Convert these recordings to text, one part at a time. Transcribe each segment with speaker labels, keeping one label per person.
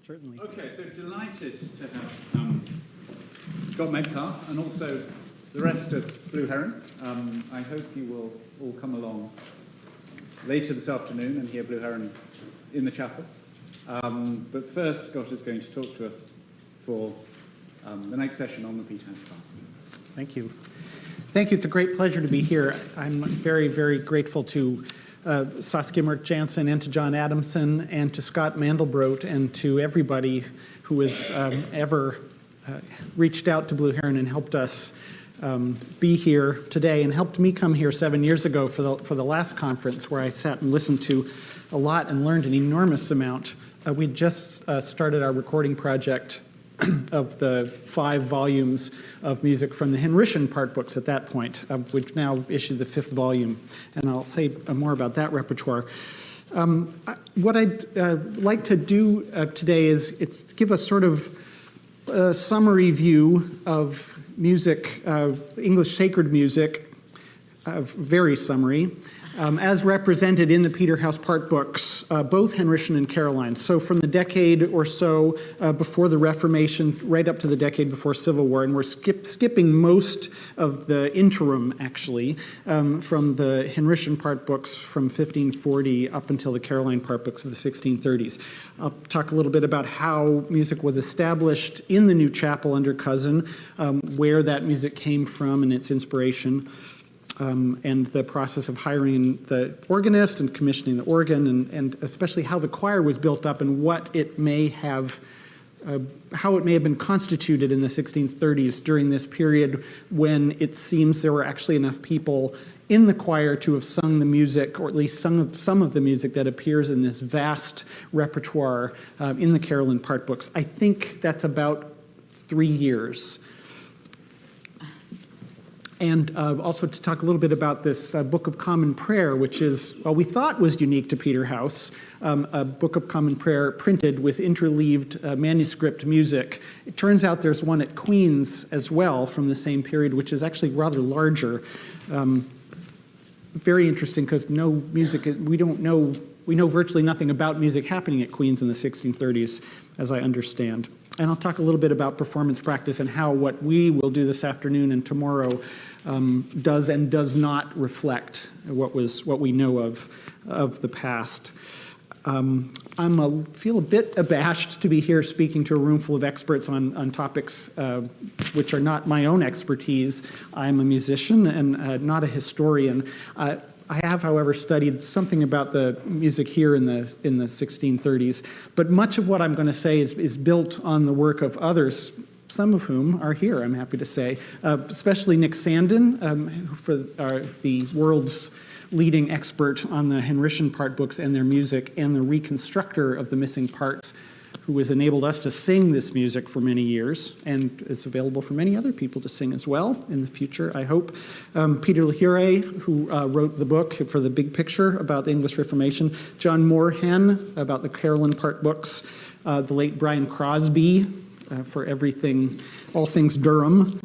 Speaker 1: Certainly.
Speaker 2: Okay, so delighted to have Scott Metcalfe and also the rest of Blue Heron. I hope you will all come along later this afternoon and hear Blue Heron in the chapel. But first, Scott is going to talk to us for the next session on the Peterhouse Part Books.
Speaker 1: Thank you. Thank you. It's a great pleasure to be here. I'm very, very grateful to Saskia Merck-Jansen and to John Adamson and to Scott Mandelbrot and to everybody who has ever reached out to Blue Heron and helped us be here today and helped me come here 7 years ago for the last conference where I sat and listened to a lot and learned an enormous amount. We'd just started our recording project of the 5 volumes of music from the Henrician Part Books at that point, which now issued the 5th volume, and I'll say more about that repertoire. What I'd like to do today is give a sort of summary view of music, English sacred music, very summary, as represented in the Peterhouse Part Books, both Henrician and Caroline. So from the decade or so before the Reformation, right up to the decade before Civil War, and we're skipping most of the interim, actually, from the Henrician Part Books from 1540 up until the Caroline Part Books of the 1630s. I'll talk a little bit about how music was established in the new chapel under Cosin, where that music came from and its inspiration. And the process of hiring the organist and commissioning the organ, and especially how the choir was built up and what it may have, how it may have been constituted in the 1630s during this period when it seems there were actually enough people in the choir to have sung the music, or at least sung some of the music that appears in this vast repertoire in the Caroline Part Books. I think that's about 3 years. And also to talk a little bit about this Book of Common Prayer, which is, well, we thought was unique to Peterhouse, a Book of Common Prayer printed with interleaved manuscript music. It turns out there's one at Queen's as well from the same period, which is actually rather larger. Very interesting because no music, we know virtually nothing about music happening at Queen's in the 1630s, as I understand. And I'll talk a little bit about performance practice and how what we will do this afternoon and tomorrow does and does not reflect what we know of the past. I feel a bit abashed to be here speaking to a room full of experts on topics which are not my own expertise. I'm a musician and not a historian. I have, however, studied something about the music here in the 1630s, but much of what I'm going to say is built on the work of others, some of whom are here, I'm happy to say, especially Nick Sandin, the world's leading expert on the Henrician Part Books and their music, and the reconstructor of the missing parts, who has enabled us to sing this music for many years, and it's available for many other people to sing as well in the future, I hope. Peter Lahure, who wrote the book for the big picture about the English Reformation. John Moorhan about the Caroline Part Books. The late Brian Crosby for everything, all things Durham.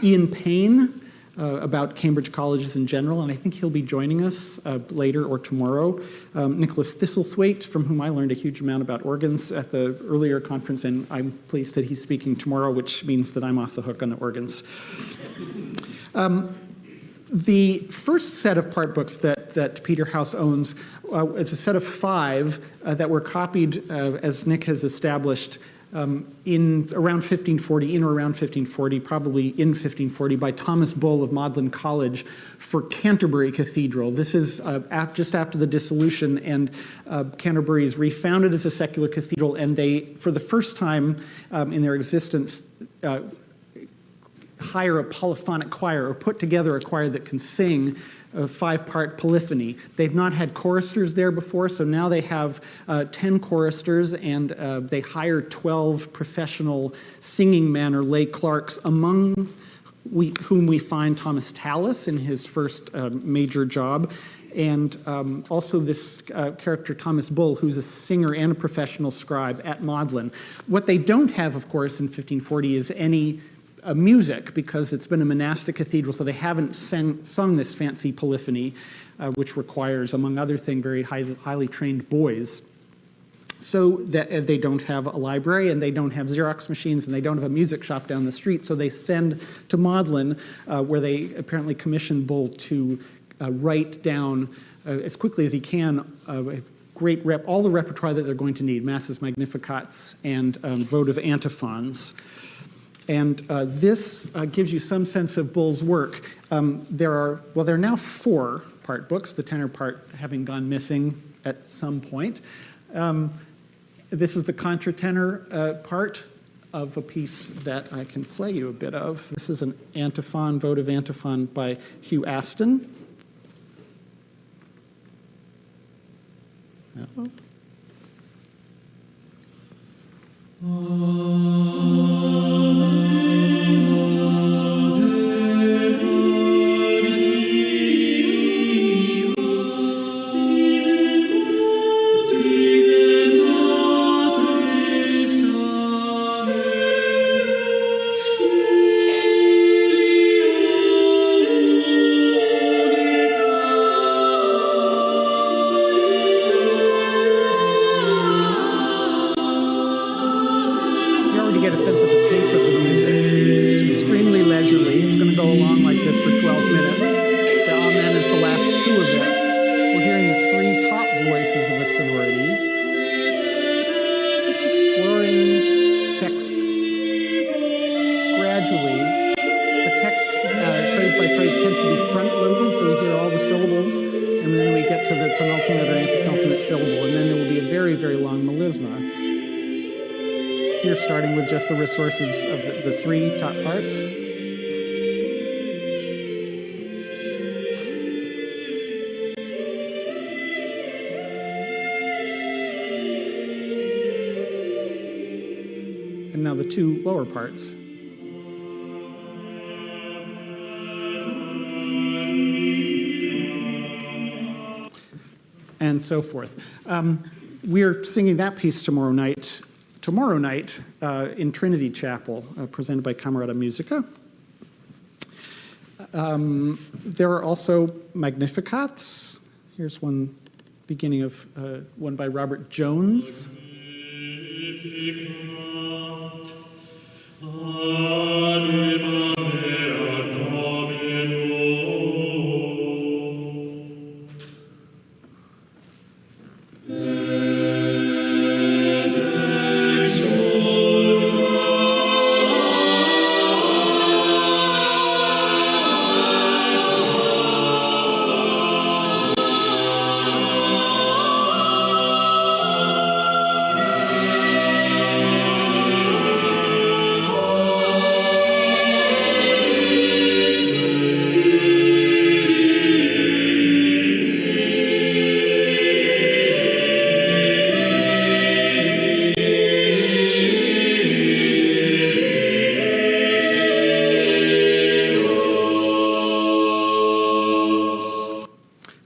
Speaker 1: Ian Payne about Cambridge colleges in general, and I think he'll be joining us later or tomorrow. Nicholas Thistlethwaite, from whom I learned a huge amount about organs at the earlier conference, and I'm pleased that he's speaking tomorrow, which means that I'm off the hook on the organs. The first set of part books that Peterhouse owns is a set of 5 that were copied, as Nick has established, in around 1540, probably in 1540, by Thomas Bull of Magdalen College for Canterbury Cathedral. This is just after the dissolution, and Canterbury is refounded as a secular cathedral, and they, for the first time in their existence, hire a polyphonic choir, or put together a choir that can sing a 5-part polyphony. They've not had choristers there before, so now they have 10 choristers, and they hire 12 professional singing men or lay clerks, among whom we find Thomas Tallis in his first major job, and also this character Thomas Bull, who's a singer and a professional scribe at Magdalen. What they don't have, of course, in 1540 is any music, because it's been a monastic cathedral, so they haven't sung this fancy polyphony, which requires, among other things, very highly trained boys. So that they don't have a library, and they don't have Xerox machines, and they don't have a music shop down the street. So they send to Magdalen, where they apparently commission Bull to write down as quickly as he can all the repertoire that they're going to need: Masses, Magnificats, and votive antiphons. And this gives you some sense of Bull's work. There are now 4 part books, the tenor part having gone missing at some point. This is the contratenor part of a piece that I can play you a bit of. This is an antiphon, votive antiphon by Hugh Aston. Hello. Starting with just the resources of the 3 top parts. And now the 2 lower parts. And so forth. We're singing that piece tomorrow night in Trinity Chapel, presented by Camerata Musica. There are also Magnificats. Here's one beginning of one by Robert Jones.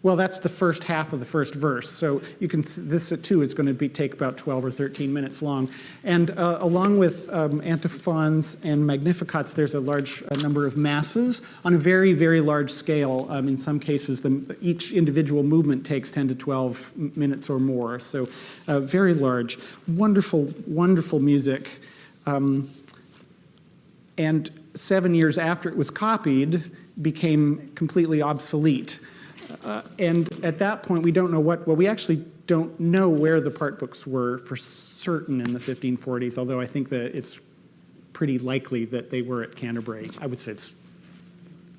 Speaker 1: Well, that's the first half of the first verse. So you can this too is going to take about 12 or 13 minutes long. And along with antiphons and magnificats, there's a large number of masses on a very, very large scale. In some cases, each individual movement takes 10 to 12 minutes or more. So very large, wonderful, wonderful music. And 7 years after it was copied, became completely obsolete. And at that point, we don't know we actually don't know where the part books were for certain in the 1540s, although I think that it's pretty likely that they were at Canterbury. I would say it's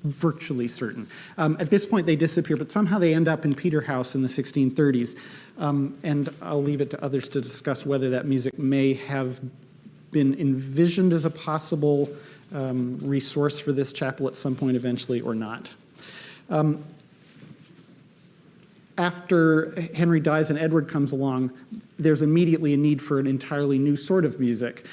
Speaker 1: virtually certain. At this point, they disappear, but somehow they end up in Peterhouse in the 1630s. And I'll leave it to others to discuss whether that music may have been envisioned as a possible resource for this chapel at some point eventually or not. After Henry dies and Edward comes along, there's immediately a need for an entirely new sort of music.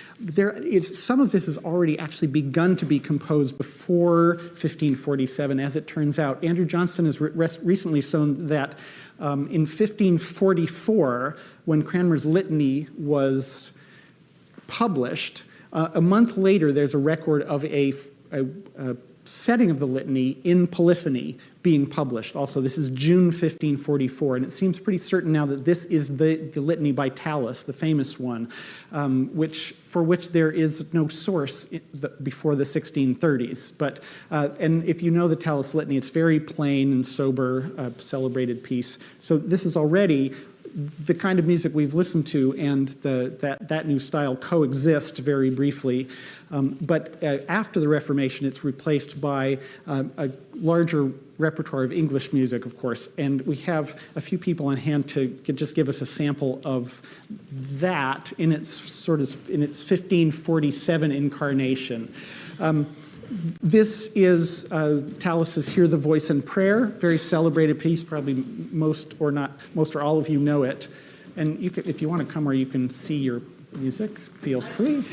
Speaker 1: Some of this has already actually begun to be composed before 1547, as it turns out. Andrew Johnston has recently shown that in 1544, when Cranmer's Litany was published, a month later there's a record of a setting of the litany in polyphony being published. Also, this is June 1544, and it seems pretty certain now that this is the litany by Tallis, the famous one, for which there is no source before the 1630s. But and if you know the Tallis litany, it's very plain and sober, celebrated piece. So this is already the kind of music we've listened to, and that new style coexist very briefly. But after the Reformation, it's replaced by a larger repertoire of English music, of course. And we have a few people on hand to just give us a sample of that in its 1547 incarnation. This is Tallis's "Hear the Voice in Prayer," very celebrated piece. Probably most or all of you know it. And you could, if you want to come where you can see your music, feel free.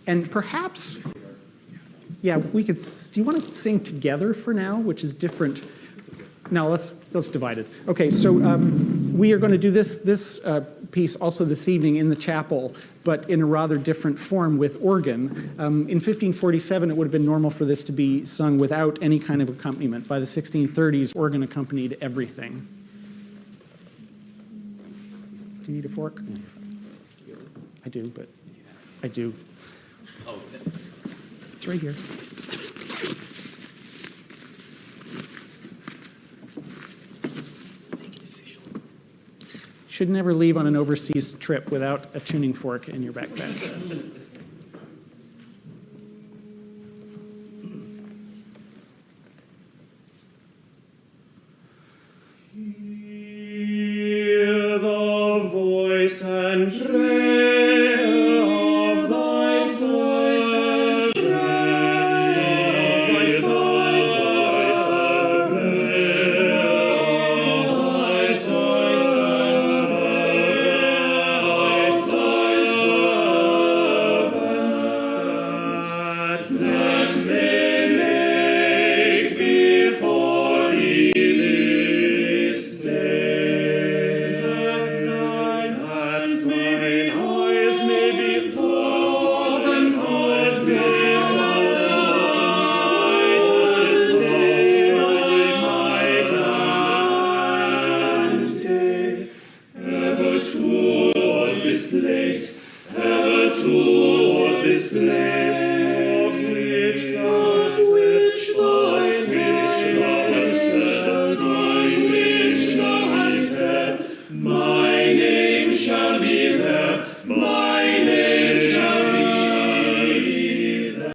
Speaker 1: And perhaps, yeah, we could. Do you want to sing together for now, which is different? No, let's divide it. Okay, so we are going to do this piece also this evening in the chapel, but in a rather different form with organ. In 1547, it would have been normal for this to be sung without any kind of accompaniment. By the 1630s, organ accompanied everything. Do you need a fork? I do, but I do. Oh, it's right here. Should never leave on an overseas trip without a tuning fork in your backpack.
Speaker 3: Hear the voice and prayer of thy servant. Hear the voice and prayer of thy servant. That may make before thee this day, that thine eyes may be closed, and eyes may be night and day, ever towards this place, ever towards this place. My name shall be there, my name shall be there.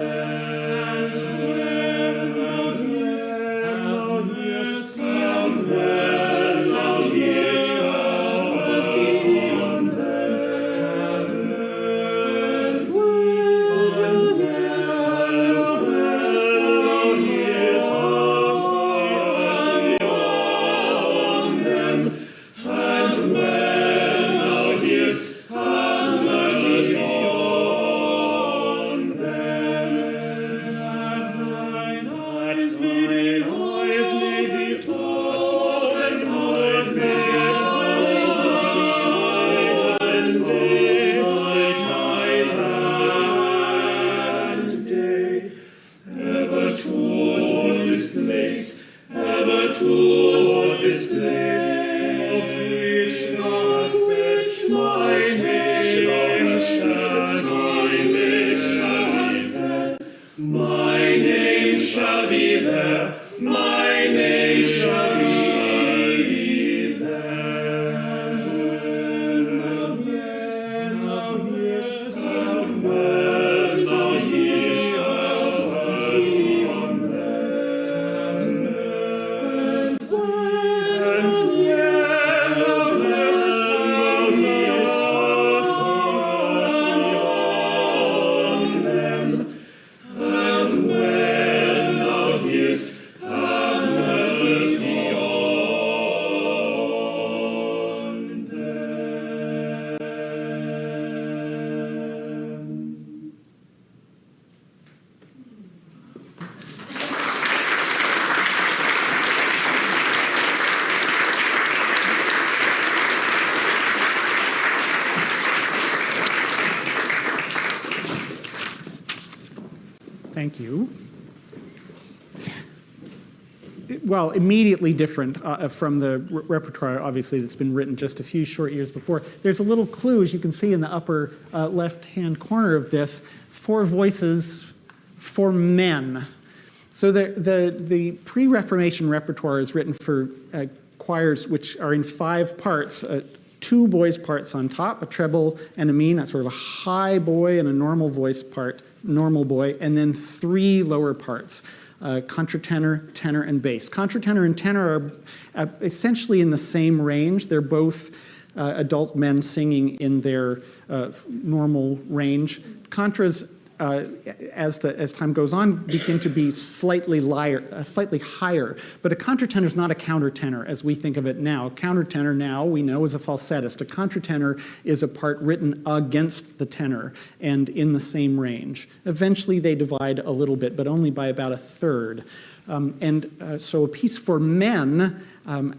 Speaker 3: And when thou hearest, and when thou hearest, on them, towards this place, of which my name shall be there. My name shall be there, my name shall be there. And when thou hearest,
Speaker 1: Thank you. Well, immediately different from the repertoire, obviously, that's been written just a few short years before. There's a little clue, as you can see in the upper left-hand corner of this, 4 voices for men. So the pre-Reformation repertoire is written for choirs which are in 5 parts, 2 boys' parts on top, a treble and a mean, that's sort of a high boy and a normal voice part, normal boy, and then 3 lower parts. Contratenor, tenor, and bass. Contratenor and tenor are essentially in the same range. They're both adult men singing in their normal range. Contras, as time goes on, begin to be slightly higher. But a contratenor is not a countertenor as we think of it now. A countertenor now, we know, is a falsettist. A contratenor is a part written against the tenor and in the same range. Eventually they divide a little bit, but only by about 1/3. So a piece for men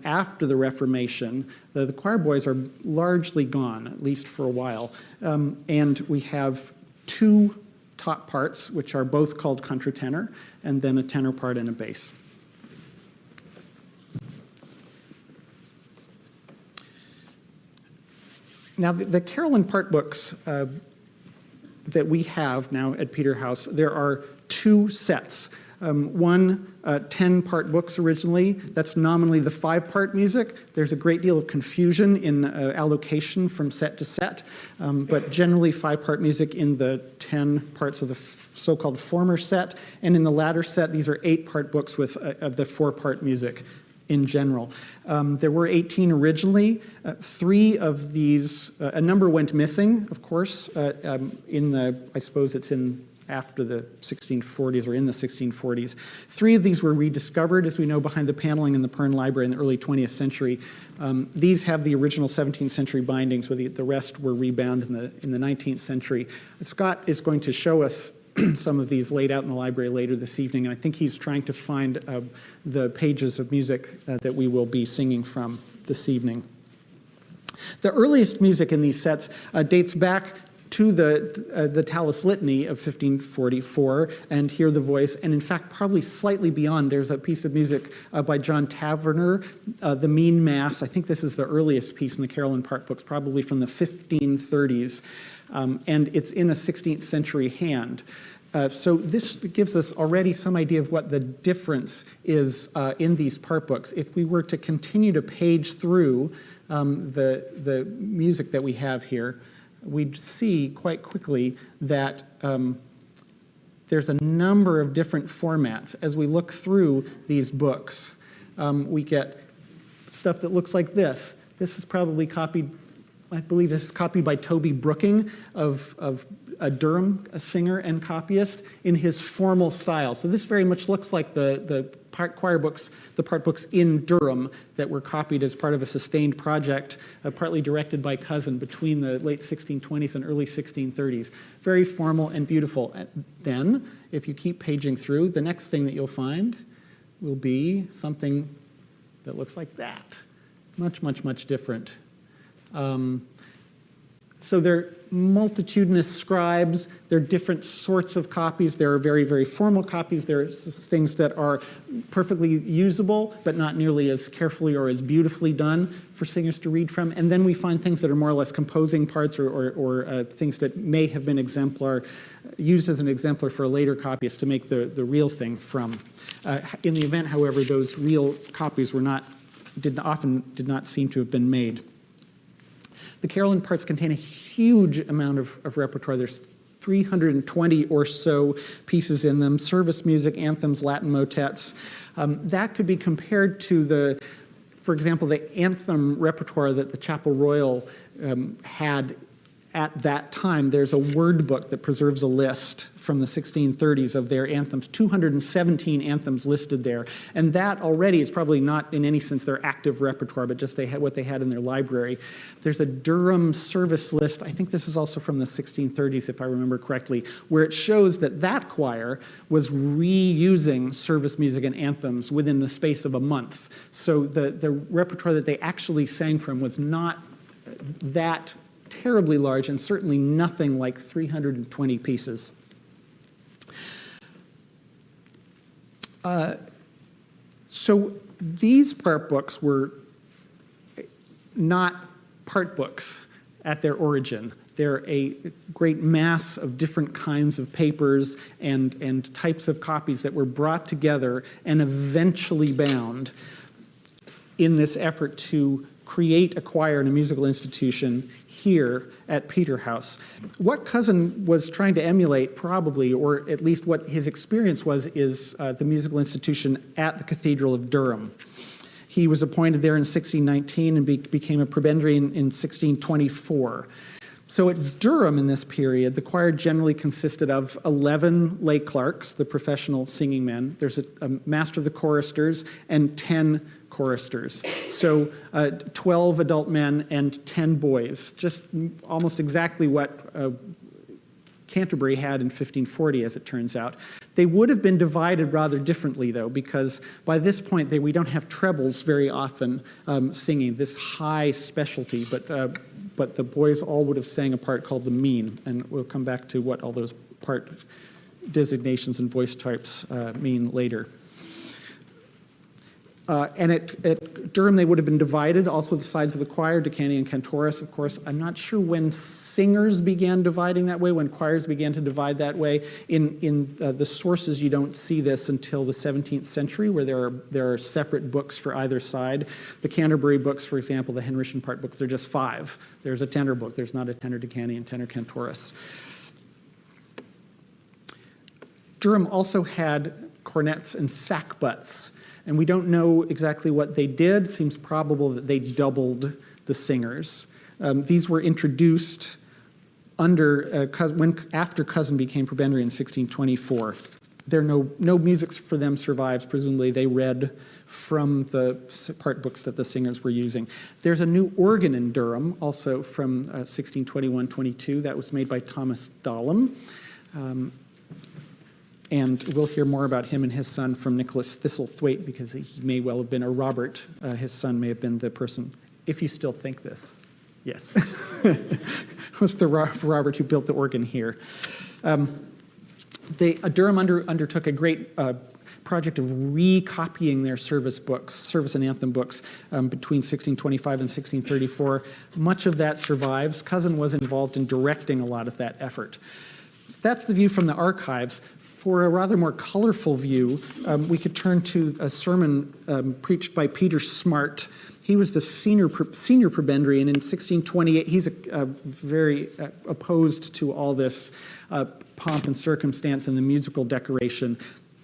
Speaker 1: after the Reformation, the choir boys are largely gone, at least for a while. And we have 2 top parts, which are both called contratenor, and then a tenor part and a bass. Now, the Carolyn Part Books that we have now at Peterhouse, there are 2 sets. One 10-part books originally. That's nominally the 5-part music. There's a great deal of confusion in allocation from set to set, but generally 5-part music in the 10 parts of the so-called former set, and in the latter set, these are 8-part books with of the 4-part music in general. There were 18 originally. 3 of these, a number went missing, of course, in the, I suppose it's in after the 1640s or in the 1640s. 3 of these were rediscovered, as we know, behind the paneling in the Pern Library in the early 20th century. These have the original 17th century bindings, where the rest were rebound in the 19th century. Scott is going to show us some of these laid out in the library later this evening, and I think he's trying to find the pages of music that we will be singing from this evening. The earliest music in these sets dates back to the Tallis Litany of 1544, and hear the voice, and in fact, probably slightly beyond. There's a piece of music by John Taverner, the Mean Mass. I think this is the earliest piece in the Carolyn Part Books, probably from the 1530s, and it's in a 16th century hand. So this gives us already some idea of what the difference is in these part books. If we were to continue to page through the music that we have here, we'd see quite quickly that there's a number of different formats. As we look through these books, we get stuff that looks like this. This is probably copied, I believe this is copied by Toby Brooking of Durham, a singer and copyist, in his formal style. So this very much looks like the choir books, the part books in Durham that were copied as part of a sustained project, partly directed by Cosin between the late 1620s and early 1630s. Very formal and beautiful. And then, if you keep paging through, the next thing that you'll find will be something that looks like that. Much, much, much different. So they're multitudinous scribes. There are different sorts of copies. There are very, very formal copies. There are things that are perfectly usable, but not nearly as carefully or as beautifully done for singers to read from. And then we find things that are more or less composing parts or things that may have been used as an exemplar for a later copyist to make the real thing from. In the event, however, those real copies did not seem to have been made. The Carolyn parts contain a huge amount of repertoire. There's 320 or so pieces in them, service music, anthems, Latin motets. That could be compared to for example, the anthem repertoire that the Chapel Royal had at that time. There's a word book that preserves a list from the 1630s of their anthems, 217 anthems listed there. And that already is probably not in any sense their active repertoire, but just what they had in their library. There's a Durham service list, I think this is also from the 1630s if I remember correctly, where it shows that choir was reusing service music and anthems within the space of a month. So the repertoire that they actually sang from was not that terribly large, and certainly nothing like 320 pieces. So these part books were not part books at their origin. They're a great mass of different kinds of papers and types of copies that were brought together and eventually bound in this effort to create a choir and a musical institution here at Peterhouse. What Cosin was trying to emulate probably, or at least what his experience was, is the musical institution at the Cathedral of Durham. He was appointed there in 1619 and became a prebendary in 1624. So at Durham in this period, the choir generally consisted of 11 lay clerks, the professional singing men. There's a master of the choristers and 10 choristers. So 12 adult men and 10 boys, just almost exactly what Canterbury had in 1540, as it turns out. They would have been divided rather differently, though, because by this point we don't have trebles very often singing this high specialty, but the boys all would have sang a part called the mean, and we'll come back to what all those part designations and voice types mean later. And at Durham, they would have been divided, also the sides of the choir, decani and cantorus, of course. I'm not sure when singers began dividing that way, when choirs began to divide that way. In the sources, you don't see this until the 17th century, where there are separate books for either side. The Canterbury books, for example, the Henrician part books, they're just 5. There's a tenor book. There's not a tenor decani and tenor cantorus. Durham also had cornets and sackbuts. And we don't know exactly what they did. It seems probable that they doubled the singers. These were introduced after Cosin became prebendary in 1624. No music for them survives. Presumably they read from the part books that the singers were using. There's a new organ in Durham, also from 1621-22. That was made by Thomas Dallam. And we'll hear more about him and his son from Nicholas Thistlethwaite, because he may well have been, or Robert, his son may have been the person, if you still think this. Yes. It was the Robert who built the organ here. Durham undertook a great project of recopying their service and anthem books between 1625 and 1634. Much of that survives. Cosin was involved in directing a lot of that effort. That's the view from the archives. For a rather more colorful view, we could turn to a sermon preached by Peter Smart. He was the senior prebendary, and in 1628, he's very opposed to all this pomp and circumstance and the musical decoration,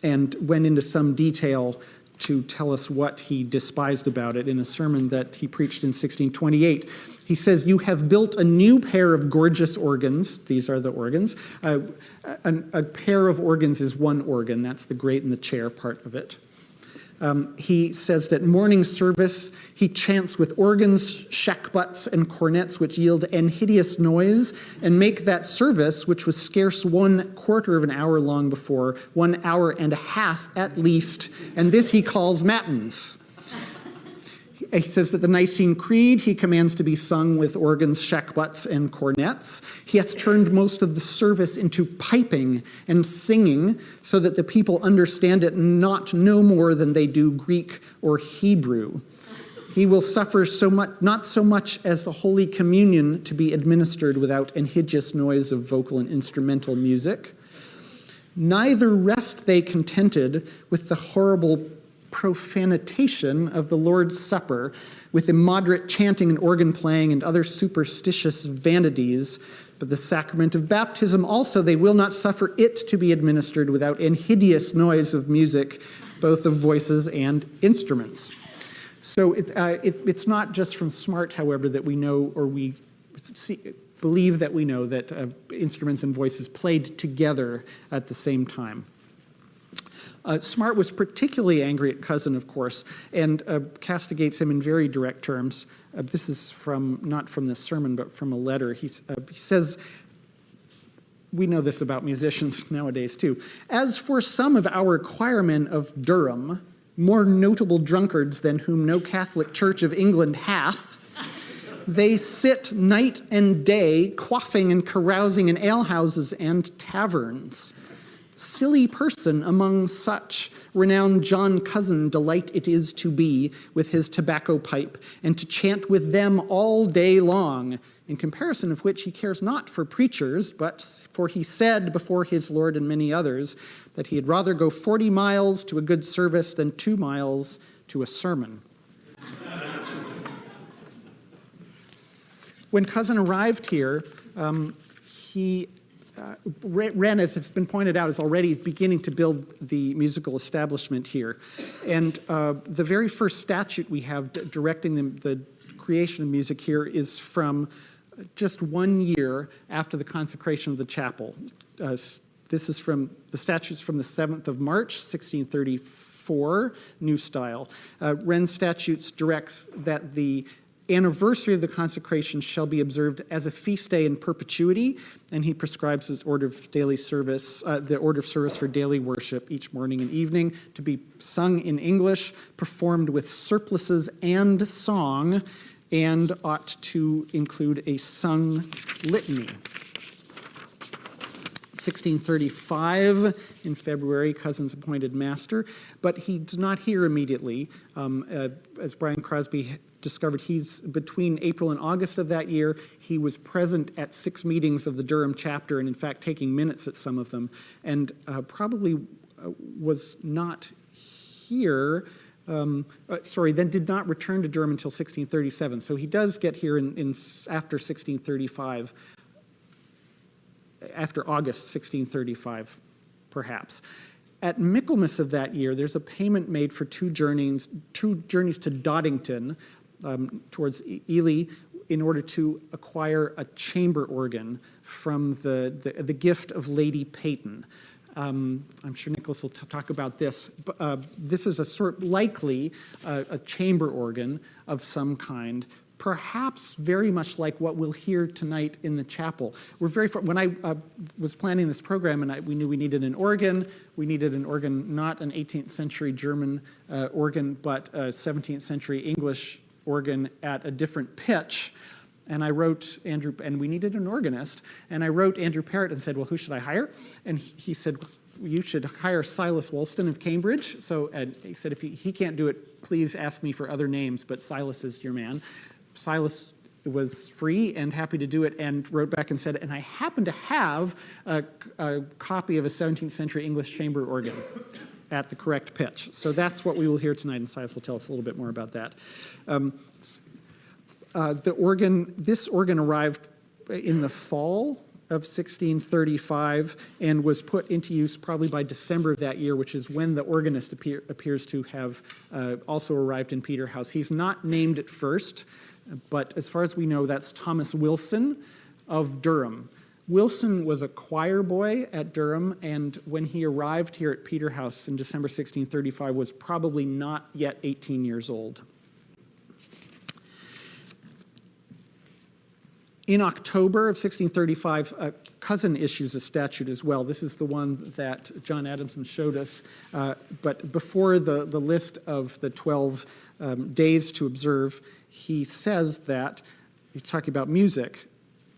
Speaker 1: and went into some detail to tell us what he despised about it in a sermon that he preached in 1628. He says, "You have built a new pair of gorgeous organs." These are the organs. A pair of organs is one organ. That's the grate and the chair part of it. He says that morning service, he chants with organs, shackbutts, and cornets, which yield an hideous noise, and make that service, which was scarce 1/4 of an hour long before, 1 hour and a half at least, and this he calls matins. He says that the Nicene Creed he commands to be sung with organs, shackbutts, and cornets. He hath turned most of the service into piping and singing, so that the people understand it not no more than they do Greek or Hebrew. He will suffer not so much as the Holy Communion to be administered without an hideous noise of vocal and instrumental music. Neither rest they contented with the horrible profanitation of the Lord's Supper, with immoderate chanting and organ playing and other superstitious vanities, but the sacrament of baptism also they will not suffer it to be administered without an hideous noise of music, both of voices and instruments. So it's not just from Smart, however, that we know, or we believe that we know, that instruments and voices played together at the same time. Smart was particularly angry at Cosin, of course, and castigates him in very direct terms. This is not from this sermon, but from a letter. He says, we know this about musicians nowadays too, "As for some of our choirmen of Durham, more notable drunkards than whom no Catholic Church of England hath, they sit night and day quaffing and carousing in alehouses and taverns. silly person among such, renowned John Cosin delight it is to be with his tobacco pipe, and to chant with them all day long, in comparison of which he cares not for preachers, but for he said before his Lord and many others that he had rather go 40 miles to a good service than 2 miles to a sermon. When Cosin arrived here, Wren, as it's been pointed out, is already beginning to build the musical establishment here. And the very first statute we have directing the creation of music here is from just 1 year after the consecration of the chapel. This is from the statutes from the 7th of March, 1634, New Style. Wren's statutes directs that the anniversary of the consecration shall be observed as a feast day in perpetuity, and he prescribes his order of daily service, the order of service for daily worship each morning and evening, to be sung in English, performed with surplices and song, and ought to include a sung litany. 1635, in February, Cosin's appointed master, but he's not here immediately. As Brian Crosby discovered, he's between April and August of that year. He was present at 6 meetings of the Durham chapter, and in fact taking minutes at some of them, and probably was not here. Then did not return to Durham until 1637. So he does get here after 1635. After August 1635, perhaps. At Michaelmas of that year, there's a payment made for two journeys to Doddington, towards Ely, in order to acquire a chamber organ from the gift of Lady Peyton. I'm sure Nicholas will talk about this. This is likely a chamber organ of some kind, perhaps very much like what we'll hear tonight in the chapel. When I was planning this program, and we knew we needed an organ, not an 18th century German organ, but a 17th century English organ at a different pitch. And I wrote Andrew, and we needed an organist, and I wrote Andrew Parrott and said, well, who should I hire? And he said, you should hire Silas Woolston of Cambridge. And he said, if he can't do it, please ask me for other names, but Silas is your man. Silas was free and happy to do it, and wrote back and said, and I happen to have a copy of a 17th century English chamber organ at the correct pitch. So that's what we will hear tonight, and Silas will tell us a little bit more about that. This organ arrived in the fall of 1635 and was put into use probably by December of that year, which is when the organist appears to have also arrived in Peterhouse. He's not named at first, but as far as we know, that's Thomas Wilson of Durham. Wilson was a choir boy at Durham, and when he arrived here at Peterhouse in December 1635, was probably not yet 18 years old. In October of 1635, Cosin issues a statute as well. This is the one that John Adamson showed us. But before the list of the 12 days to observe, he says that, he's talking about music,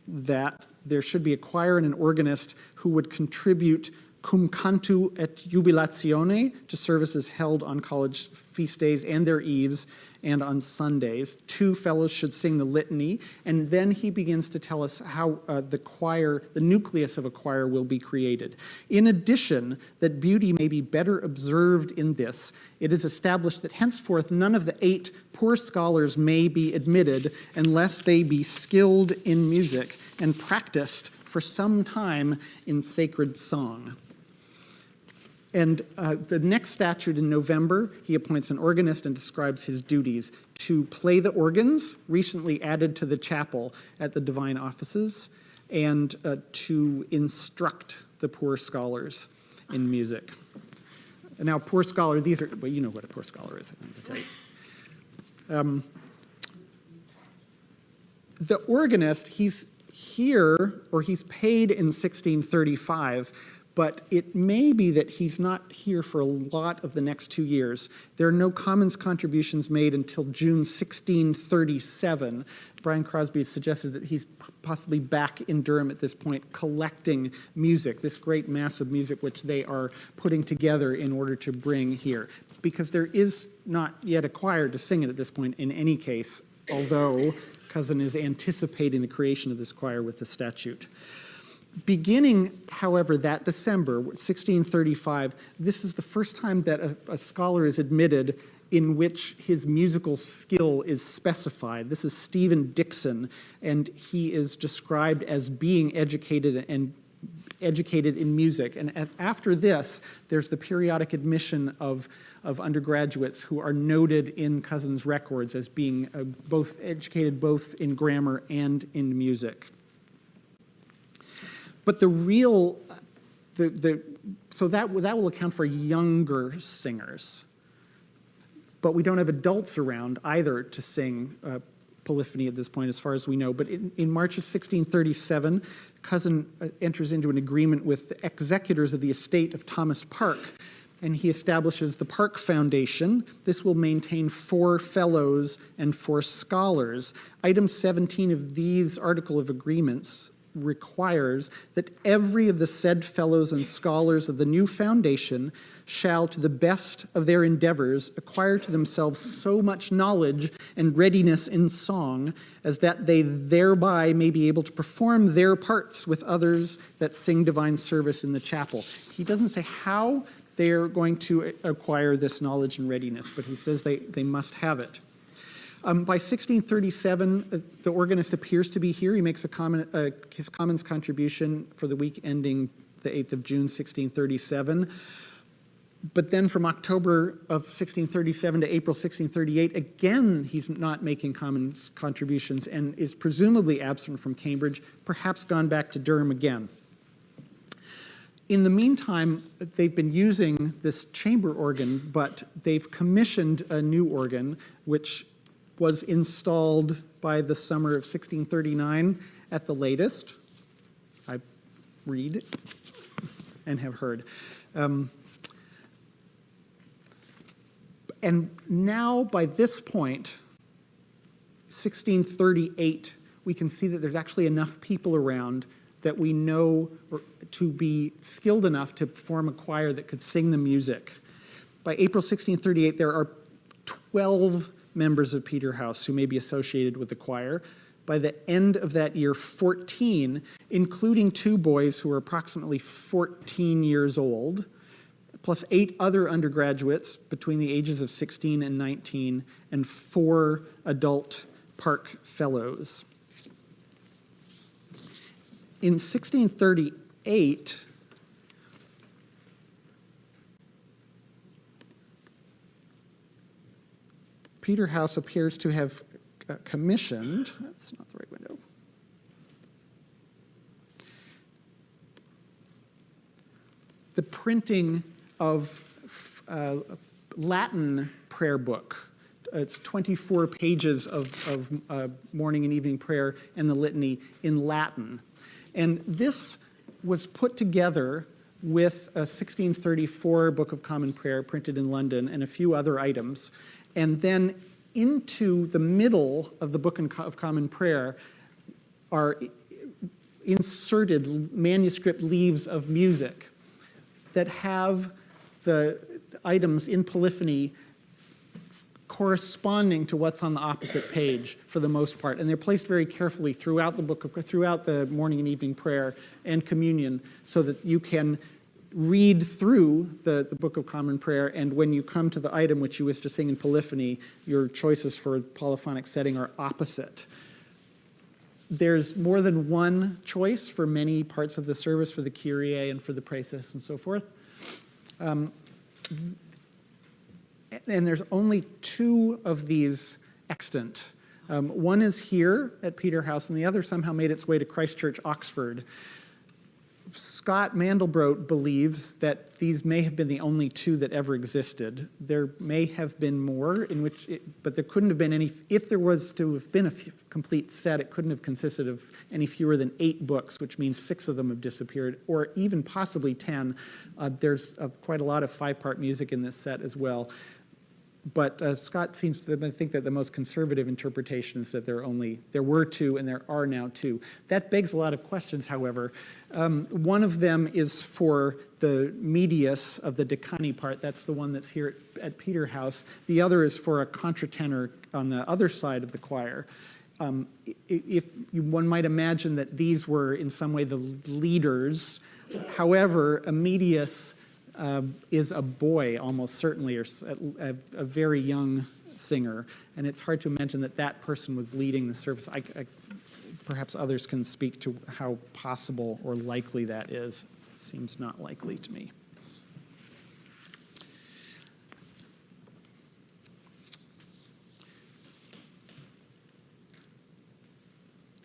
Speaker 1: that there should be a choir and an organist who would contribute cum cantu et jubilatione to services held on college feast days and their eves and on Sundays. 2 fellows should sing the litany, and then he begins to tell us how the nucleus of a choir will be created. In addition, that beauty may be better observed in this, it is established that henceforth none of the 8 poor scholars may be admitted unless they be skilled in music and practiced for some time in sacred song. And the next statute in November, he appoints an organist and describes his duties to play the organs, recently added to the chapel at the divine offices, and to instruct the poor scholars in music. Now, poor scholar, well, you know what a poor scholar is, I'm going to tell you. The organist, he's here, or he's paid in 1635, but it may be that he's not here for a lot of the next 2 years. There are no Commons contributions made until June 1637. Brian Crosby has suggested that he's possibly back in Durham at this point collecting music, this great mass of music which they are putting together in order to bring here. Because there is not yet a choir to sing it at this point in any case, although Cosin is anticipating the creation of this choir with the statute. Beginning, however, that December, 1635, this is the first time that a scholar is admitted in which his musical skill is specified. This is Stephen Dixon, and he is described as being educated in music. And after this, there's the periodic admission of undergraduates who are noted in Cosin's records as being both educated both in grammar and in music. But the real, so that will account for younger singers. But we don't have adults around either to sing polyphony at this point, as far as we know. But in March of 1637, Cosin enters into an agreement with the executors of the estate of Thomas Park, and he establishes the Park Foundation. This will maintain 4 fellows and 4 scholars. Item 17 of these article of agreements requires that every of the said fellows and scholars of the new foundation shall, to the best of their endeavors, acquire to themselves so much knowledge and readiness in song as that they thereby may be able to perform their parts with others that sing divine service in the chapel. He doesn't say how they're going to acquire this knowledge and readiness, but he says they must have it. By 1637, the organist appears to be here. He makes his Commons contribution for the week ending the 8th of June, 1637. But then from October of 1637 to April 1638, again, he's not making Commons contributions and is presumably absent from Cambridge, perhaps gone back to Durham again. In the meantime, they've been using this chamber organ, but they've commissioned a new organ, which was installed by the summer of 1639 at the latest. I read and have heard. And now, by this point, 1638, we can see that there's actually enough people around that we know to be skilled enough to form a choir that could sing the music. By April 1638, there are 12 members of Peterhouse who may be associated with the choir. By the end of that year, 14, including 2 boys who are approximately 14 years old, plus 8 other undergraduates between the ages of 16 and 19, and 4 adult Park Fellows. In 1638, Peterhouse appears to have commissioned, that's not the right window, the printing of Latin prayer book. It's 24 pages of morning and evening prayer and the litany in Latin. And this was put together with a 1634 Book of Common Prayer printed in London and a few other items. And then into the middle of the Book of Common Prayer are inserted manuscript leaves of music that have the items in polyphony corresponding to what's on the opposite page for the most part, and they're placed very carefully throughout the morning and evening prayer and communion, so that you can read through the Book of Common Prayer, and when you come to the item which you wish to sing in polyphony, your choices for polyphonic setting are opposite. There's more than one choice for many parts of the service, for the Kyrie and for the Praeses and so forth. And there's only 2 of these extant. One is here at Peterhouse, and the other somehow made its way to Christ Church, Oxford. Scott Mandelbrot believes that these may have been the only two that ever existed. There may have been more, but there couldn't have been any. If there was to have been a complete set, it couldn't have consisted of any fewer than 8 books, which means 6 of them have disappeared, or even possibly 10. There's quite a lot of 5-part music in this set as well. But Scott seems to think that the most conservative interpretation is that there were 2 and there are now 2. That begs a lot of questions, however. One of them is for the medius of the decani part. That's the one that's here at Peterhouse. The other is for a contratenor on the other side of the choir. One might imagine that these were in some way the leaders. However, a medius is a boy, almost certainly, or a very young singer, and it's hard to imagine that that person was leading the service. Perhaps others can speak to how possible or likely that is. Seems not likely to me.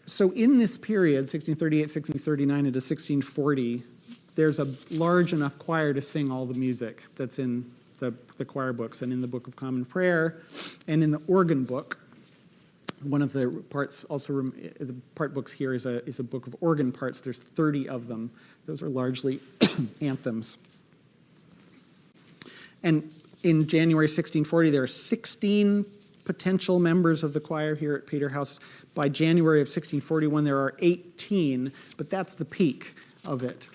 Speaker 1: So in this period, 1638, 1639 into 1640, there's a large enough choir to sing all the music that's in the choir books and in the Book of Common Prayer and in the organ book. One of the parts also, the part books here is a book of organ parts. There's 30 of them. Those are largely anthems. And in January 1640, there are 16 potential members of the choir here at Peterhouse. By January of 1641, there are 18, but that's the peak of it.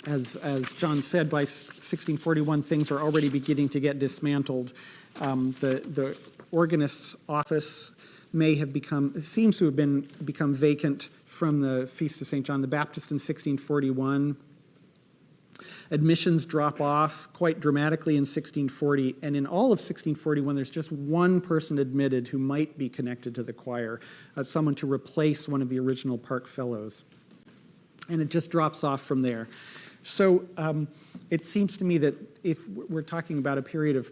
Speaker 1: As John said, by 1641, things are already beginning to get dismantled. The organist's office seems to have become vacant from the Feast of St. John the Baptist in 1641. Admissions drop off quite dramatically in 1640, and in all of 1641, there's just one person admitted who might be connected to the choir, someone to replace one of the original Park Fellows. And it just drops off from there. So it seems to me that if we're talking about a period of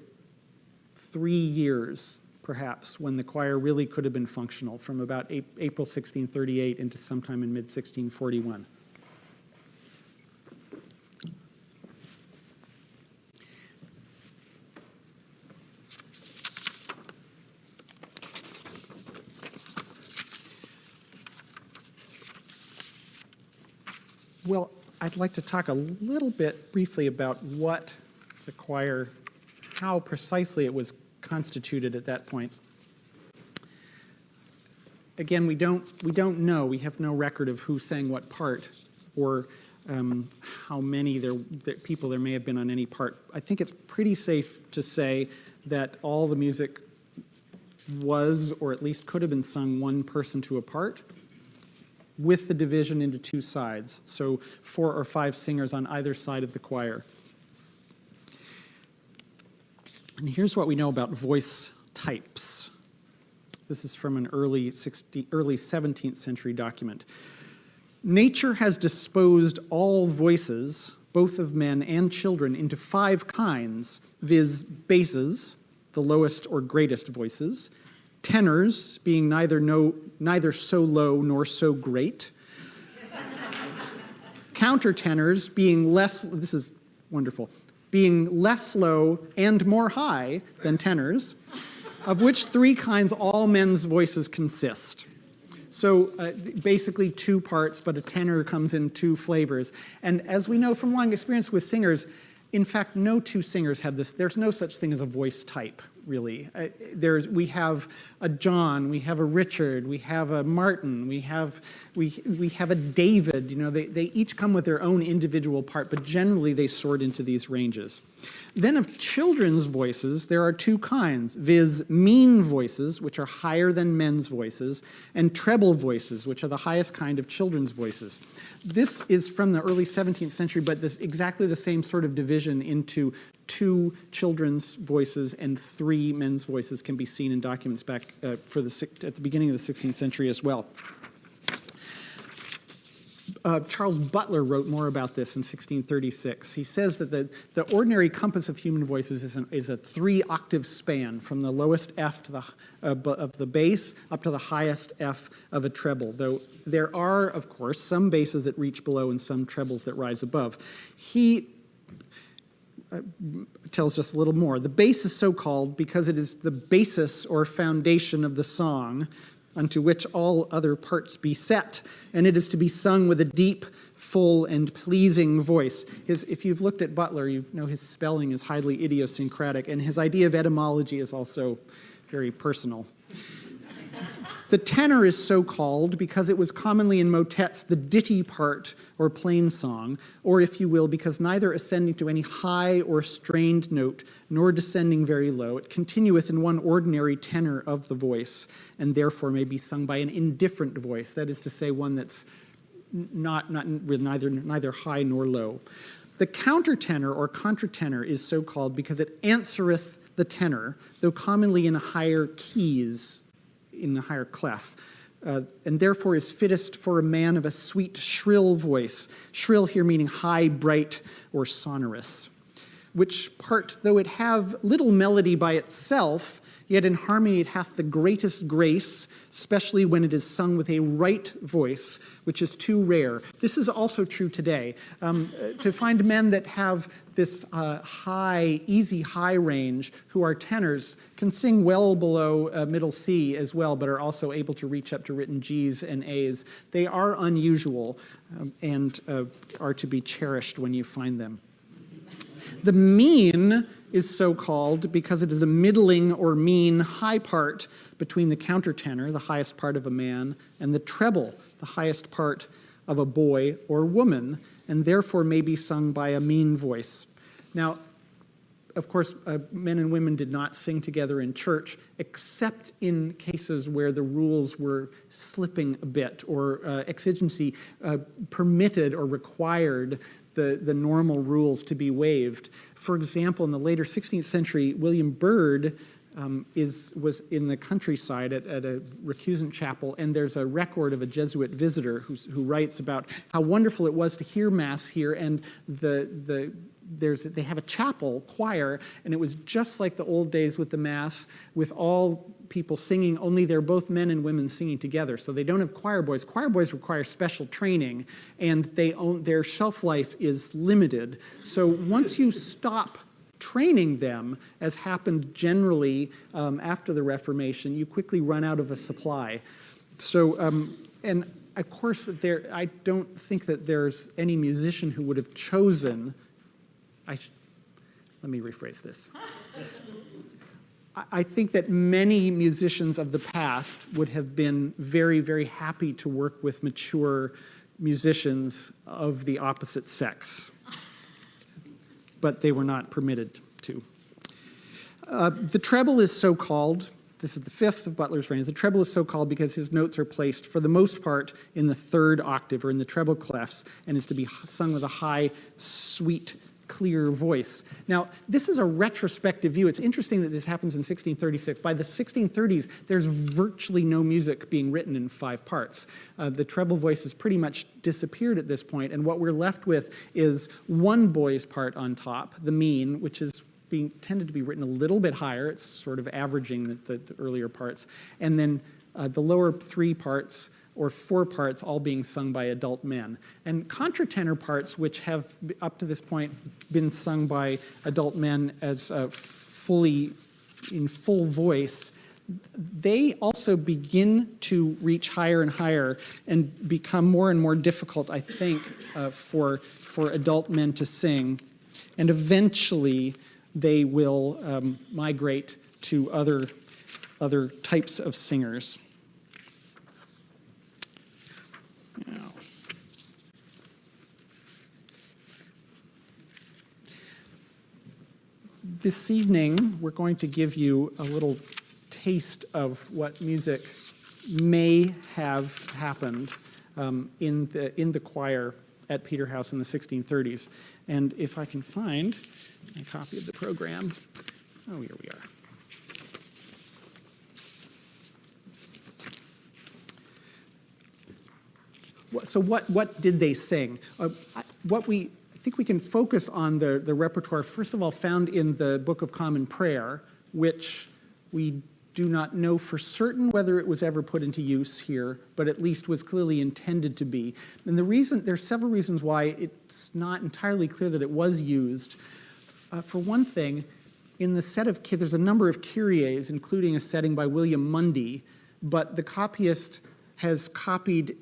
Speaker 1: 3 years, perhaps, when the choir really could have been functional, from about April 1638 into sometime in mid-1641. Well, I'd like to talk a little bit briefly about what the choir, how precisely it was constituted at that point. Again, we don't know. We have no record of who sang what part or how many people there may have been on any part. I think it's pretty safe to say that all the music was, or at least could have been sung one person to a part, with the division into 2 sides, so 4 or 5 singers on either side of the choir. And here's what we know about voice types. This is from an early 17th century document. Nature has disposed all voices, both of men and children, into 5 kinds, viz. Basses, the lowest or greatest voices, tenors, being neither so low nor so great, countertenors, being less, this is wonderful, being less low and more high than tenors, of which 3 kinds all men's voices consist. So basically 2 parts, but a tenor comes in 2 flavors. And as we know from long experience with singers, in fact, no 2 singers have this. There's no such thing as a voice type, really. We have a John, we have a Richard, we have a Martin, we have a David. You know, they each come with their own individual part, but generally they sort into these ranges. Then of children's voices, there are 2 kinds, viz. Mean voices, which are higher than men's voices, and treble voices, which are the highest kind of children's voices. This is from the early 17th century, but exactly the same sort of division into 2 children's voices and 3 men's voices can be seen in documents back at the beginning of the 16th century as well. Charles Butler wrote more about this in 1636. He says that the ordinary compass of human voices is a 3-octave span from the lowest F to of the bass up to the highest F of a treble, though there are, of course, some basses that reach below and some trebles that rise above. He tells us a little more. The bass is so called because it is the basis or foundation of the song, unto which all other parts be set, and it is to be sung with a deep, full, and pleasing voice. If you've looked at Butler, you know his spelling is highly idiosyncratic, and his idea of etymology is also very personal. The tenor is so called because it was commonly in motets the ditty part or plain song, or if you will, because neither ascending to any high or strained note, nor descending very low, it continueth in one ordinary tenor of the voice, and therefore may be sung by an indifferent voice, that is to say, one that's not with neither high nor low. The countertenor or contratenor is so called because it answereth the tenor, though commonly in higher keys, in the higher clef, and therefore is fittest for a man of a sweet, shrill voice, shrill here meaning high, bright, or sonorous, which part, though it have little melody by itself, yet in harmony it hath the greatest grace, especially when it is sung with a right voice, which is too rare. This is also true today. To find men that have this high, easy high range, who are tenors, can sing well below middle C as well, but are also able to reach up to written Gs and As. They are unusual and are to be cherished when you find them. The mean is so called because it is the middling or mean high part between the countertenor, the highest part of a man, and the treble, the highest part of a boy or woman, and therefore may be sung by a mean voice. Now, of course, men and women did not sing together in church, except in cases where the rules were slipping a bit, or exigency permitted or required the normal rules to be waived. For example, in the later 16th century, William Byrd was in the countryside at a recusant chapel, and there's a record of a Jesuit visitor who writes about how wonderful it was to hear Mass here, and they have a chapel choir, and it was just like the old days with the Mass, with all people singing, only they're both men and women singing together. So they don't have choir boys. Choir boys require special training, and their shelf life is limited. So once you stop training them, as happened generally after the Reformation, you quickly run out of a supply. So, and of course, I don't think that there's any musician who would have chosen, let me rephrase this. I think that many musicians of the past would have been very, very happy to work with mature musicians of the opposite sex, but they were not permitted to. The treble is so called, this is the fifth of Butler's reigns, the treble is so called because his notes are placed, for the most part, in the third octave, or in the treble clefs, and is to be sung with a high, sweet, clear voice. Now, this is a retrospective view. It's interesting that this happens in 1636. By the 1630s, there's virtually no music being written in 5 parts. The treble voice has pretty much disappeared at this point, and what we're left with is one boy's part on top, the mean, which is being tended to be written a little bit higher. It's sort of averaging the earlier parts, and then the lower 3 parts, or 4 parts, all being sung by adult men. And contratenor parts, which have up to this point been sung by adult men as in full voice, they also begin to reach higher and higher and become more and more difficult, I think, for adult men to sing. And eventually they will migrate to other types of singers. Now, this evening, we're going to give you a little taste of what music may have happened in the choir at Peterhouse in the 1630s. And if I can find a copy of the program, oh, here we are. what did they sing? I think we can focus on the repertoire, first of all, found in the Book of Common Prayer, which we do not know for certain whether it was ever put into use here, but at least was clearly intended to be. And there are several reasons why it's not entirely clear that it was used. For one thing, in the set of, there's a number of Kyries, including a setting by William Mundy, but the copyist has copied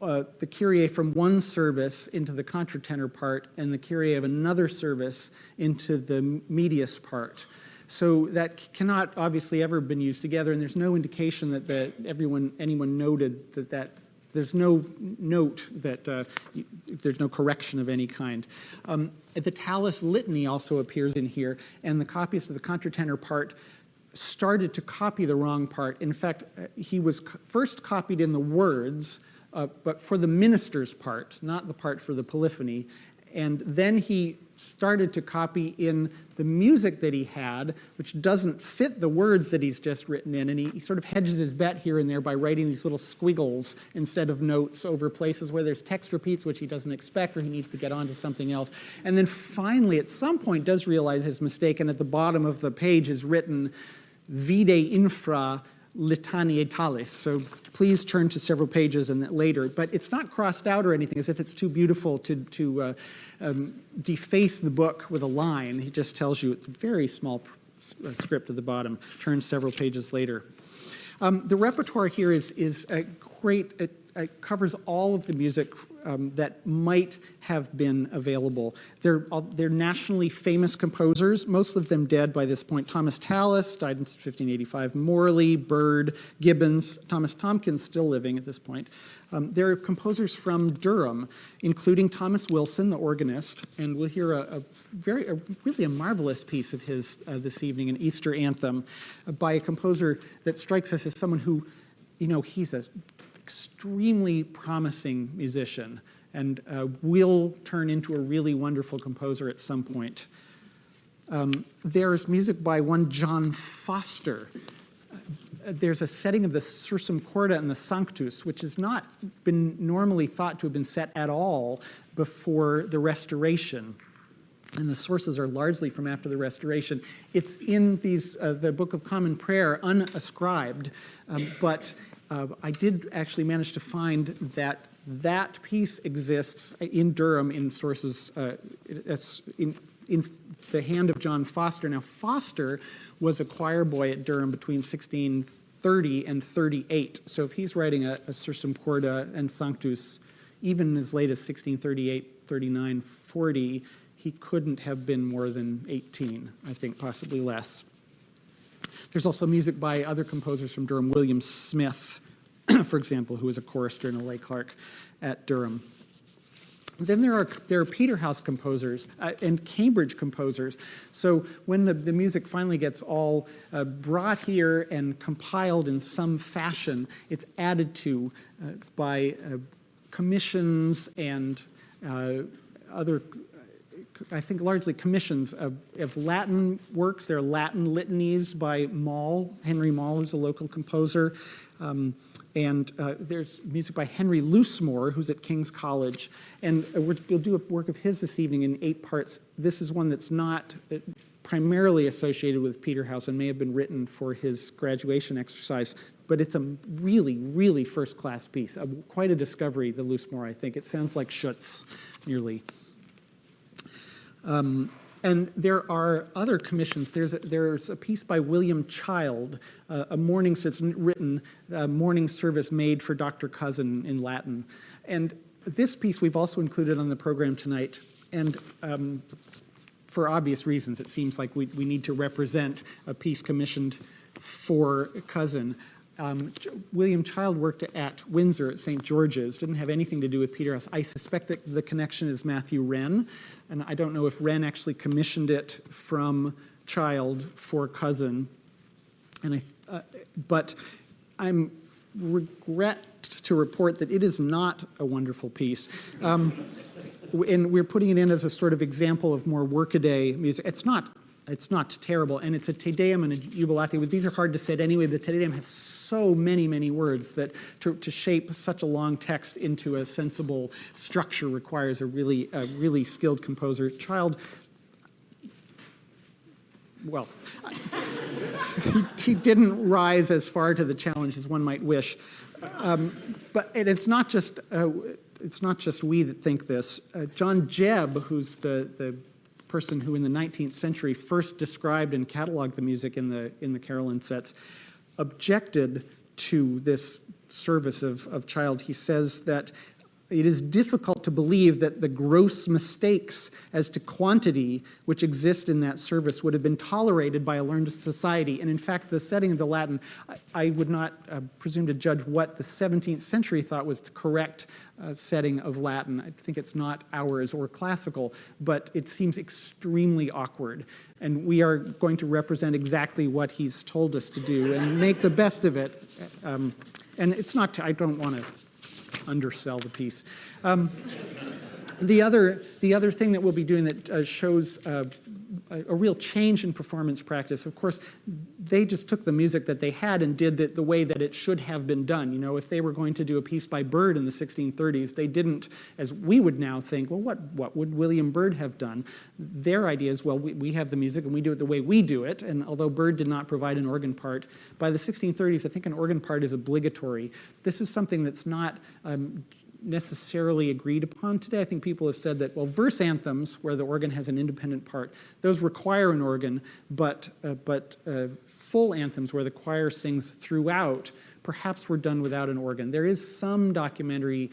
Speaker 1: the Kyrie from one service into the contratenor part and the Kyrie of another service into the medius part. So that cannot obviously ever have been used together, and there's no indication that anyone noted that there's no note that there's no correction of any kind. The Tallis Litany also appears in here, and the copyist of the contratenor part started to copy the wrong part. In fact, he was first copied in the words, but for the minister's part, not the part for the polyphony. And then he started to copy in the music that he had, which doesn't fit the words that he's just written in. And he sort of hedges his bet here and there by writing these little squiggles instead of notes over places where there's text repeats, which he doesn't expect, or he needs to get on to something else. And then finally, at some point, does realize his mistake, and at the bottom of the page is written, vide infra litanietalis. So please turn to several pages and later. But it's not crossed out or anything, as if it's too beautiful to deface the book with a line. He just tells you it's a very small script at the bottom. Turn several pages later. The repertoire here is great. It covers all of the music that might have been available. They're nationally famous composers, most of them dead by this point. Thomas Tallis died in 1585, Morley, Byrd, Gibbons, Thomas Tomkins still living at this point. There are composers from Durham, including Thomas Wilson, the organist, and we'll hear a really marvelous piece of his this evening, an Easter anthem by a composer that strikes us as someone who, he's an extremely promising musician and will turn into a really wonderful composer at some point. There's music by one John Foster. There's a setting of the Sursum Corda and the Sanctus, which has not been normally thought to have been set at all before the Restoration. And the sources are largely from after the Restoration. It's in the Book of Common Prayer, unascribed, but I did actually manage to find that piece exists in Durham in sources in the hand of John Foster. Now, Foster was a choir boy at Durham between 1630 and 38. So if he's writing a Sursum Corda and Sanctus, even as late as 1638, 39, 40, he couldn't have been more than 18, I think, possibly less. There's also music by other composers from Durham, William Smith, for example, who was a chorister and a lay clerk at Durham. Then there are Peterhouse composers and Cambridge composers. So when the music finally gets all brought here and compiled in some fashion, it's added to by commissions and other, I think largely commissions of Latin works. There are Latin litanies by Mall, Henry Mall, who's a local composer. And there's music by Henry Loosemore, who's at King's College. And we'll do a work of his this evening in 8 parts. This is one that's not primarily associated with Peterhouse and may have been written for his graduation exercise, but it's a really, really first-class piece. Quite a discovery, the Loosemore, I think. It sounds like Schutz, nearly. And there are other commissions. There's a piece by William Child, a morning service made for Dr. Cosin in Latin. And this piece we've also included on the program tonight. And for obvious reasons, it seems like we need to represent a piece commissioned for Cosin. William Child worked at Windsor at St. George's, didn't have anything to do with Peterhouse. I suspect that the connection is Matthew Wren, and I don't know if Wren actually commissioned it from Child for Cosin. But I'm regret to report that it is not a wonderful piece. And we're putting it in as a sort of example of more workaday music. It's not It's not terrible, and it's a Te Deum and a Jubilate. These are hard to say anyway. The Te Deum has so many, many words that to shape such a long text into a sensible structure requires a really skilled composer. Well, he didn't rise as far to the challenge as one might wish. But it's not just we that think this. John Jebb, who's the person who in the 19th century first described and cataloged the music in the carillon sets, objected to this service of Child. He says that it is difficult to believe that the gross mistakes as to quantity which exist in that service would have been tolerated by a learned society. And in fact, the setting of the Latin, I would not presume to judge what the 17th century thought was the correct setting of Latin. I think it's not ours or classical, but it seems extremely awkward. And we are going to represent exactly what he's told us to do and make the best of it. And it's not, I don't want to undersell the piece. The other thing that we'll be doing that shows a real change in performance practice, of course, they just took the music that they had and did it the way that it should have been done. You know, if they were going to do a piece by Byrd in the 1630s, they didn't, as we would now think, well, what would William Byrd have done? Their idea is, well, we have the music and we do it the way we do it, and although Byrd did not provide an organ part, by the 1630s, I think an organ part is obligatory. This is something that's not necessarily agreed upon today. I think people have said that, well, verse anthems, where the organ has an independent part, those require an organ, but full anthems, where the choir sings throughout, perhaps were done without an organ. There is some documentary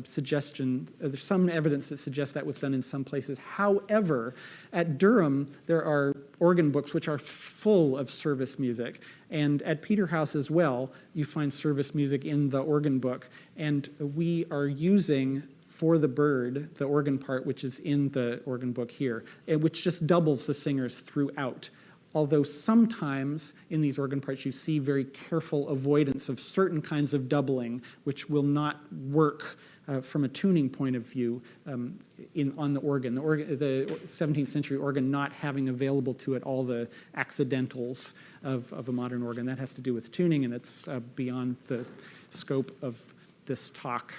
Speaker 1: suggestion, there's some evidence that suggests that was done in some places. However, at Durham, there are organ books which are full of service music. And at Peterhouse as well, you find service music in the organ book. And we are using, for the Byrd, the organ part which is in the organ book here, which just doubles the singers throughout. Although sometimes in these organ parts you see very careful avoidance of certain kinds of doubling, which will not work from a tuning point of view on the organ. The 17th century organ not having available to it all the accidentals of a modern organ. That has to do with tuning, and it's beyond the scope of this talk.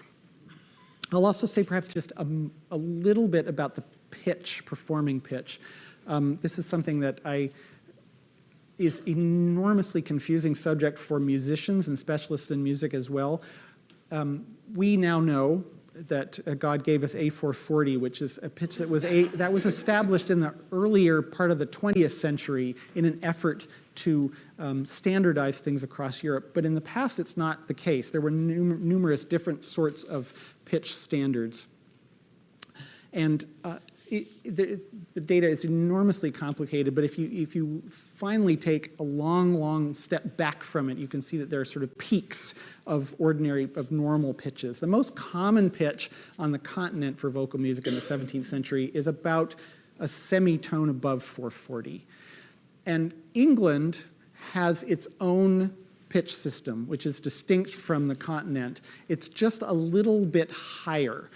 Speaker 1: I'll also say perhaps just a little bit about the pitch, performing pitch. This is something that is enormously confusing subject for musicians and specialists in music as well. We now know that God gave us A440, which is a pitch that was established in the earlier part of the 20th century in an effort to standardize things across Europe. But in the past, it's not the case. There were numerous different sorts of pitch standards. And the data is enormously complicated, but if you finally take a long step back from it, you can see that there are sort of peaks of normal pitches. The most common pitch on the continent for vocal music in the 17th century is about a semitone above 440. And England has its own pitch system, which is distinct from the continent. It's just a little bit higher.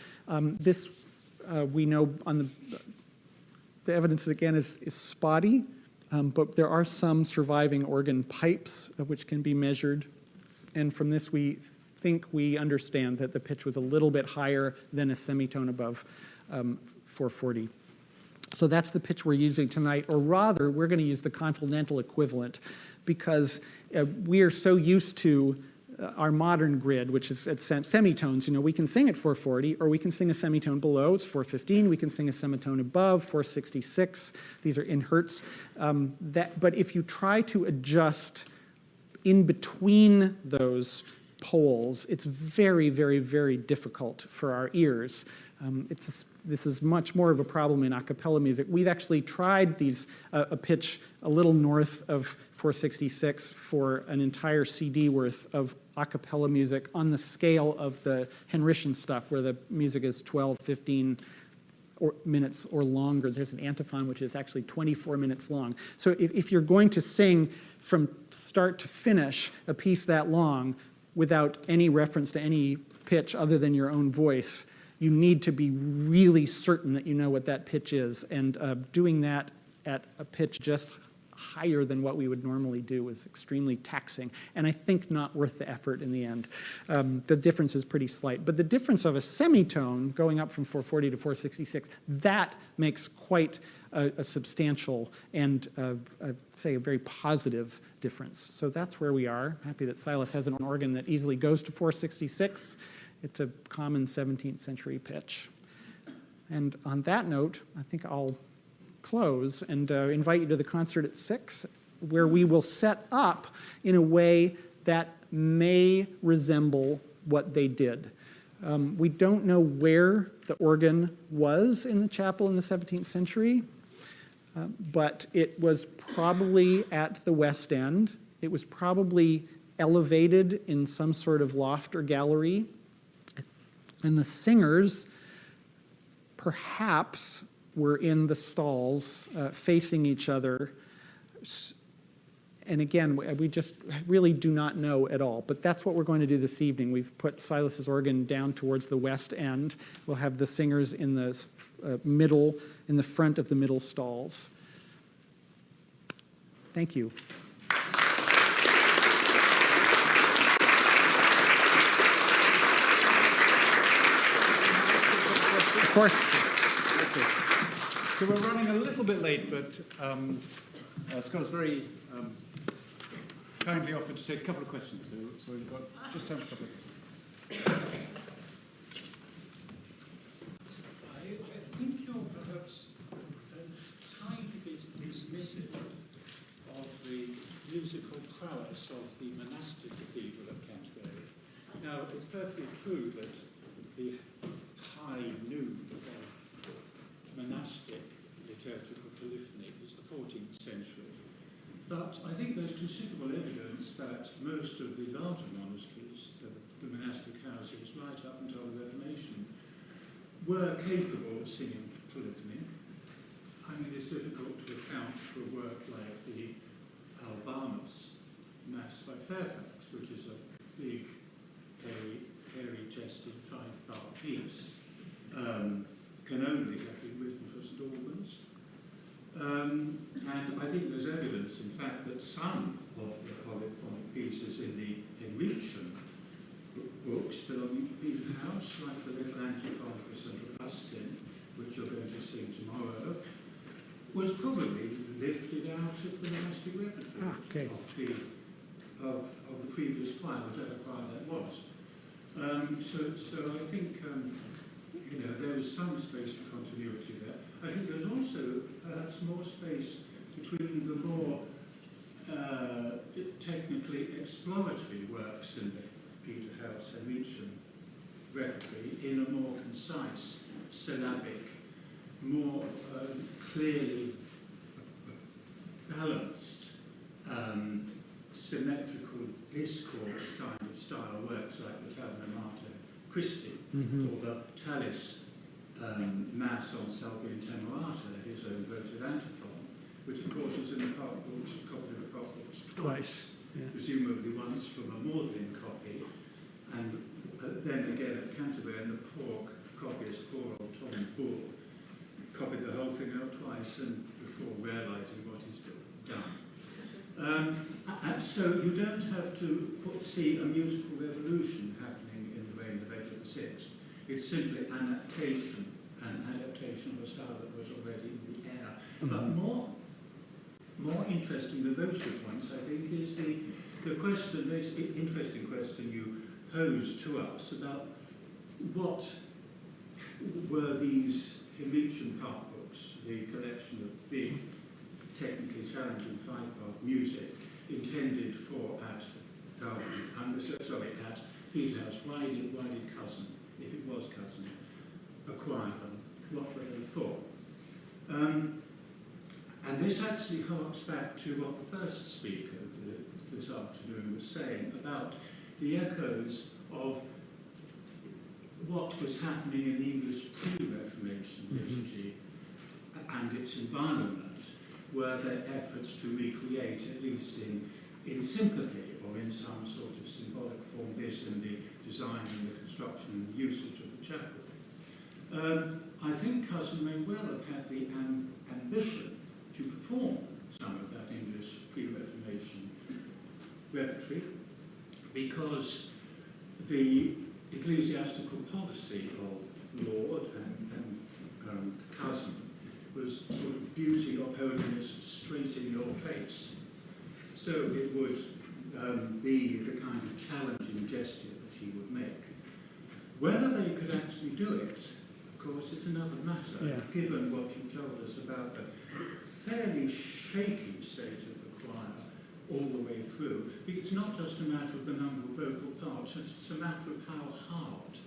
Speaker 1: We know on the evidence again is spotty, but there are some surviving organ pipes which can be measured, and from this we think we understand that the pitch was a little bit higher than a semitone above 440. So that's the pitch we're using tonight, or rather, we're going to use the continental equivalent because we are so used to our modern grid, which is at semitones. You know, we can sing at 440, or we can sing a semitone below, it's 415. We can sing a semitone above, 466. These are in hertz. But if you try to adjust in between those poles, it's very, very, very difficult for our ears. This is much more of a problem in a cappella music. We've actually tried a pitch a little north of 466 for an entire CD worth of a cappella music on the scale of the Henrician stuff, where the music is 12, 15 minutes or longer. There's an antiphon which is actually 24 minutes long. So if you're going to sing from start to finish a piece that long without any reference to any pitch other than your own voice, you need to be really certain that you know what that pitch is. And doing that at a pitch just higher than what we would normally do is extremely taxing, and I think not worth the effort in the end. The difference is pretty slight, but the difference of a semitone going up from 440 to 466, that makes quite a substantial and, I'd say, a very positive difference. So that's where we are. I'm happy that Silas has an organ that easily goes to 466. It's a common 17th century pitch. And on that note, I think I'll close and invite you to the concert at 6, where we will set up in a way that may resemble what they did. We don't know where the organ was in the chapel in the 17th century, but it was probably at the west end. It was probably elevated in some sort of loft or gallery. And the singers perhaps were in the stalls facing each other. And again, we just really do not know at all. But that's what we're going to do this evening. We've put Silas's organ down towards the west end. We'll have the singers in the middle, in the front of the middle stalls. Thank you. Of course.
Speaker 2: So we're running a little bit late, but Scott's very kindly offered to take a couple of questions, so we've got just time for a couple of questions.
Speaker 4: I think you're perhaps trying to be dismissive of the musical prowess of the monastic cathedral of Canterbury. Now, it's perfectly true that the high noon of monastic liturgical polyphony is the 14th century. But I think there's considerable evidence that most of the larger monasteries, the monastic houses, right up until the Reformation, were capable of singing polyphony. I mean, it's difficult to account for a work like the Albanus Mass by Fairfax, which is a big, hairy-chested 5-part piece. Can only have been written for St Albans. And I think there's evidence, in fact, that some of the polyphonic pieces in the Henrician books belonging to Peterhouse, like the little antiphon for St Augustine, which you're going to see tomorrow, was probably lifted out of the monastic repertoire of the previous choir, whatever choir that was. So I think there was some space for continuity there. I think there's also perhaps more space between the more technically exploratory works in the Peterhouse Henrician repertory in a more concise, syllabic, more clearly balanced, symmetrical discourse kind of style works like the Tavern Mater Christi, or the Tallis Mass on Salvi and Temerata, his own votive antiphon, which of course is in the Part Books, copied in the Part Books twice, presumably once from a Magdalen copy, and then again at Canterbury, and the poor copyist, poor old Tom Bull, copied the whole thing out twice and before realising what he's done. So you don't have to foresee a musical revolution happening in the reign of Edward VI. It's simply an adaptation of a style that was already in the air. But more interesting than those 2 points, I think, is the question, this interesting question you posed to us about what were these Henrician part books, the collection of big, technically challenging 5-part music intended for at Peterhouse. Why did Cosin, if it was Cosin, acquire them? What were they for? And this actually harks back to what the first speaker this afternoon was saying about the echoes of what was happening in the English pre-Reformation liturgy and its environment, were their efforts to recreate, at least in sympathy or in some sort of symbolic form, this in the design and the construction and usage of the chapel. I think Cosin may well have had the ambition to perform some of that English pre-Reformation repertory, because the ecclesiastical policy of Lord and Cosin was sort of beauty of holiness straight in your face. So it would be the kind of challenging gesture that he would make. Whether they could actually do it, of course, is another matter, given what you told us about the fairly shaky state of the choir all the way through. It's not just a matter of the number of vocal parts, it's a matter of how hard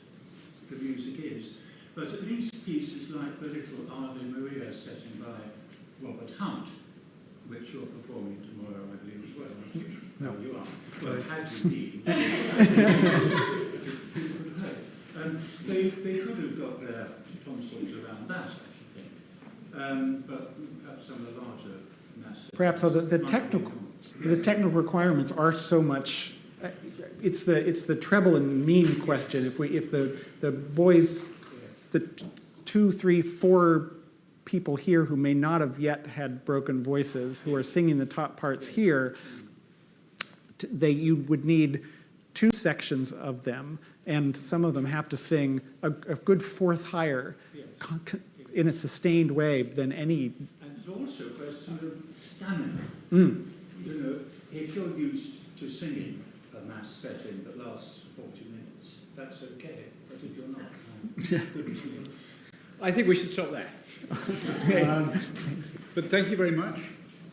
Speaker 4: the music is. But at least pieces like the little Ave Maria setting by Robert Hunt, which you're performing tomorrow, I believe, as well, aren't you?
Speaker 1: No.
Speaker 4: You are. Well, had you been. They could have got their tonsils around that, I should think. But perhaps some of the larger masses.
Speaker 1: Perhaps so the technical requirements are so much. It's the treble and mean question. If the boys, the 2, 3, 4 people here who may not have yet had broken voices, who are singing the top parts here, you would need 2 sections of them, and some of them have to sing a good fourth higher in a sustained way than any.
Speaker 4: And it's also a question of stamina.
Speaker 1: Mm.
Speaker 4: You know, if you're used to singing a mass setting that lasts 40 minutes, that's okay. But if you're not, good to you.
Speaker 2: I think we should stop there. But thank you very much.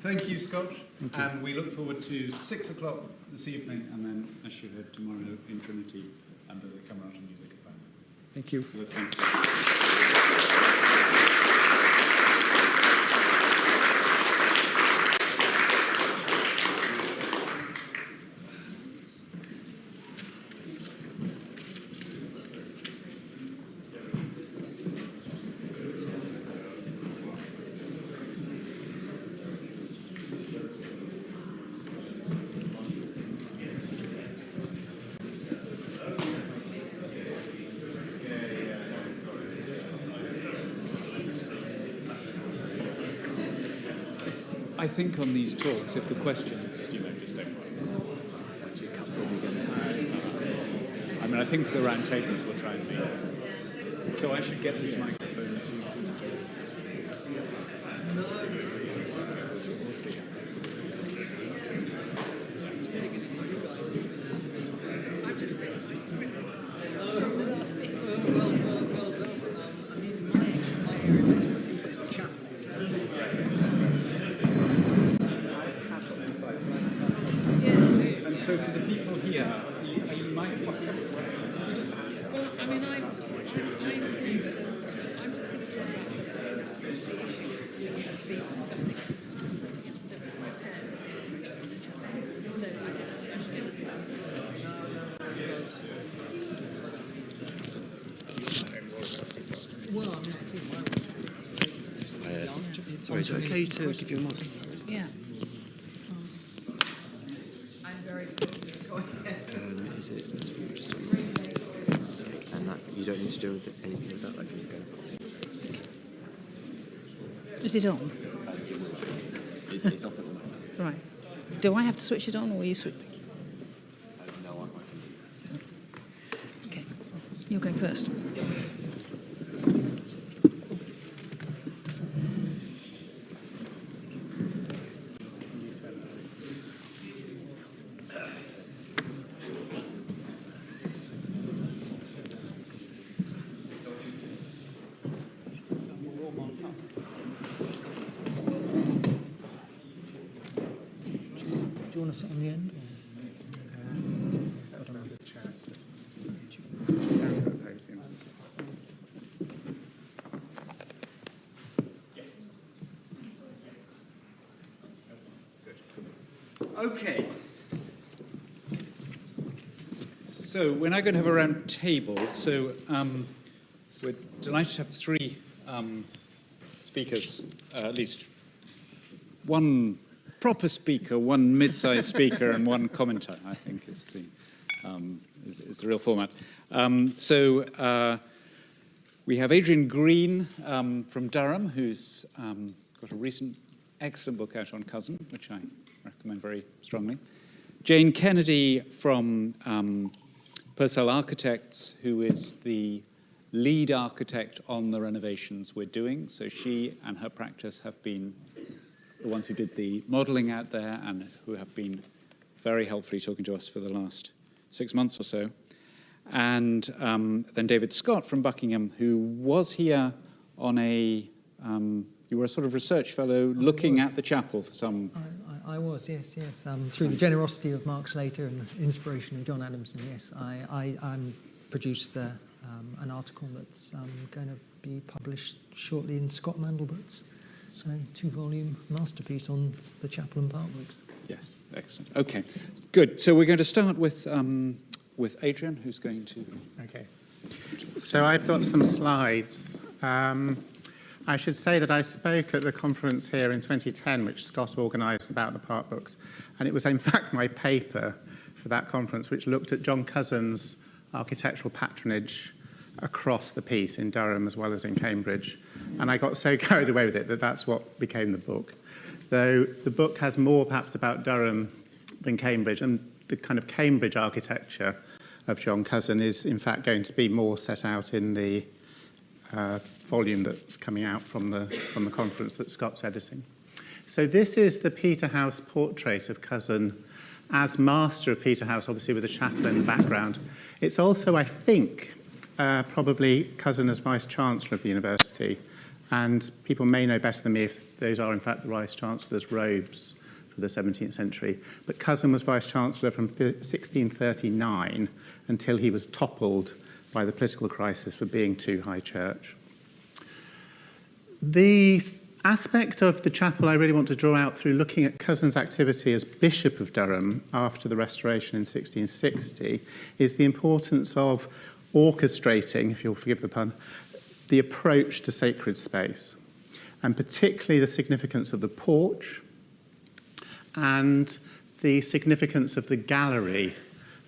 Speaker 2: Thank you, Scott.
Speaker 1: Thank you.
Speaker 2: And we look forward to 6 o'clock this evening, and then, as you heard, tomorrow in Trinity under the Camerata Music at Band.
Speaker 1: Thank you.
Speaker 2: So thanks. I think on these talks, if the questions, just don't worry. That's probably going to. I mean, I think for the roundtables we'll try and be. So I should get this microphone to. We'll see. So for the people here, you might be...
Speaker 5: Well, I mean, I'm just going to talk about the issues that we have been discussing.
Speaker 6: Sorry, is it okay to give you a microphone?
Speaker 5: Yeah. I'm very sorry.
Speaker 6: Is it just okay, and that you don't need to do anything with that, like you go.
Speaker 5: Is it on?
Speaker 6: It's off at the moment.
Speaker 5: Right. Do I have to switch it on, or will you switch?
Speaker 6: No, I can.
Speaker 5: Okay. You're going first.
Speaker 1: Do you want to sit on the end?
Speaker 2: Okay. So we're now going to have a round table. So we're delighted to have 3 speakers, at least one proper speaker, one mid-sized speaker, and one commentator, I think is the real format. So we have Adrian Green from Durham, who's got a recent excellent book out on Cosin, which I recommend very strongly. Jane Kennedy from Purcell Architects, who is the lead architect on the renovations we're doing. So she and her practice have been the ones who did the modelling out there and who have been very helpfully talking to us for the last 6 months or so. And then David Scott from Buckingham, who was here on you were a sort of research fellow looking at the chapel for some...
Speaker 7: I was, yes. Through the generosity of Mark Slater and the inspiration of John Adamson, yes. I produced an article that's going to be published shortly in Scott Metcalfe's 2-volume masterpiece on the chapel and Part Books.
Speaker 2: Yes, excellent. Okay, good. So we're going to start with Adrian, who's going to...
Speaker 8: Okay. So I've got some slides. I should say that I spoke at the conference here in 2010, which Scott organised about the Part Books, and it was in fact my paper for that conference which looked at John Cosin's architectural patronage across the piece in Durham as well as in Cambridge. And I got so carried away with it that that's what became the book. Though the book has more perhaps about Durham than Cambridge, and the kind of Cambridge architecture of John Cosin is in fact going to be more set out in the volume that's coming out from the conference that Scott's editing. So this is the Peterhouse portrait of Cosin as master of Peterhouse, obviously with the chapel in the background. It's also, I think, probably Cosin as Vice-Chancellor of the university, and people may know better than me if those are in fact the Vice-Chancellor's robes for the 17th century. But Cosin was Vice-Chancellor from 1639 until he was toppled by the political crisis for being too high church. The aspect of the chapel I really want to draw out through looking at Cosin's activity as Bishop of Durham after the Restoration in 1660 is the importance of orchestrating, if you'll forgive the pun, the approach to sacred space, and particularly the significance of the porch and the significance of the gallery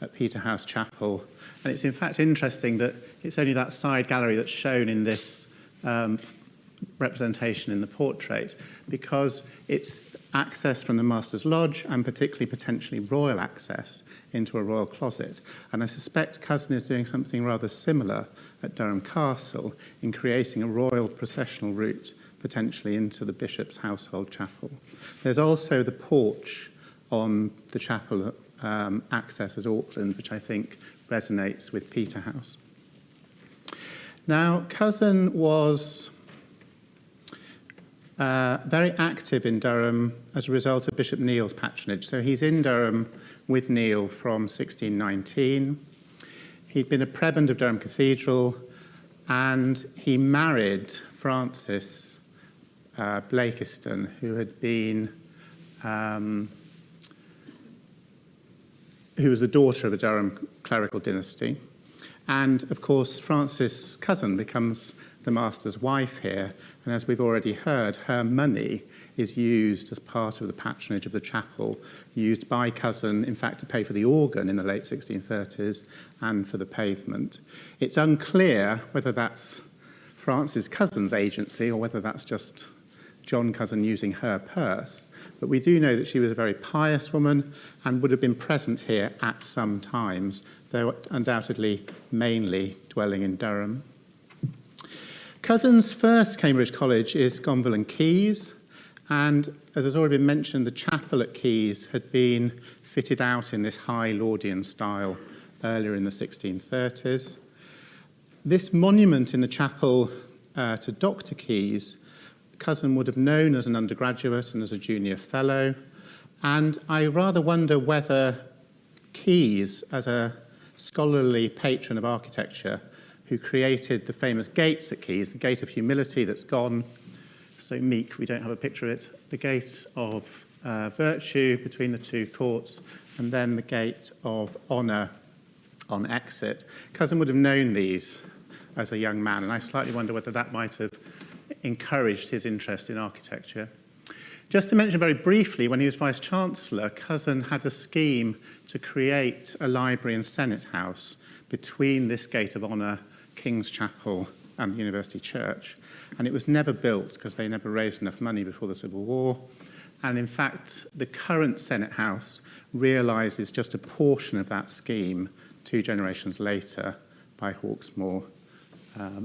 Speaker 8: at Peterhouse Chapel. And it's in fact interesting that it's only that side gallery that's shown in this representation in the portrait, because it's access from the Master's Lodge and particularly potentially royal access into a royal closet. And I suspect Cosin is doing something rather similar at Durham Castle in creating a royal processional route potentially into the bishop's household chapel. There's also the porch on the chapel access at Auckland, which I think resonates with Peterhouse. Now, Cosin was very active in Durham as a result of Bishop Neil's patronage. So he's in Durham with Neil from 1619. He'd been a prebend of Durham Cathedral, and he married Frances Blakiston, who had been who was the daughter of a Durham clerical dynasty. And, of course, Frances Cosin becomes the master's wife here. And as we've already heard, her money is used as part of the patronage of the chapel, used by Cosin, in fact, to pay for the organ in the late 1630s and for the pavement. It's unclear whether that's Frances Cosin's agency or whether that's just John Cosin using her purse. But we do know that she was a very pious woman and would have been present here at some times, though undoubtedly mainly dwelling in Durham. Cosin's first Cambridge college is Gonville and Caius, and as has already been mentioned, the chapel at Caius had been fitted out in this high Laudian style earlier in the 1630s. This monument in the chapel to Dr. Caius, Cosin would have known as an undergraduate and as a junior fellow, and I rather wonder whether Caius, as a scholarly patron of architecture, who created the famous gates at Caius, the Gate of Humility that's gone so meek we don't have a picture of it, the Gate of Virtue between the two courts, and then the Gate of Honour on exit. Cosin would have known these as a young man, and I slightly wonder whether that might have encouraged his interest in architecture. Just to mention very briefly, when he was Vice-Chancellor, Cosin had a scheme to create a library and Senate House between this Gate of Honour, King's Chapel and the University Church. And it was never built because they never raised enough money before the Civil War. And in fact, the current Senate House realises just a portion of that scheme 2 generations later by Hawksmoor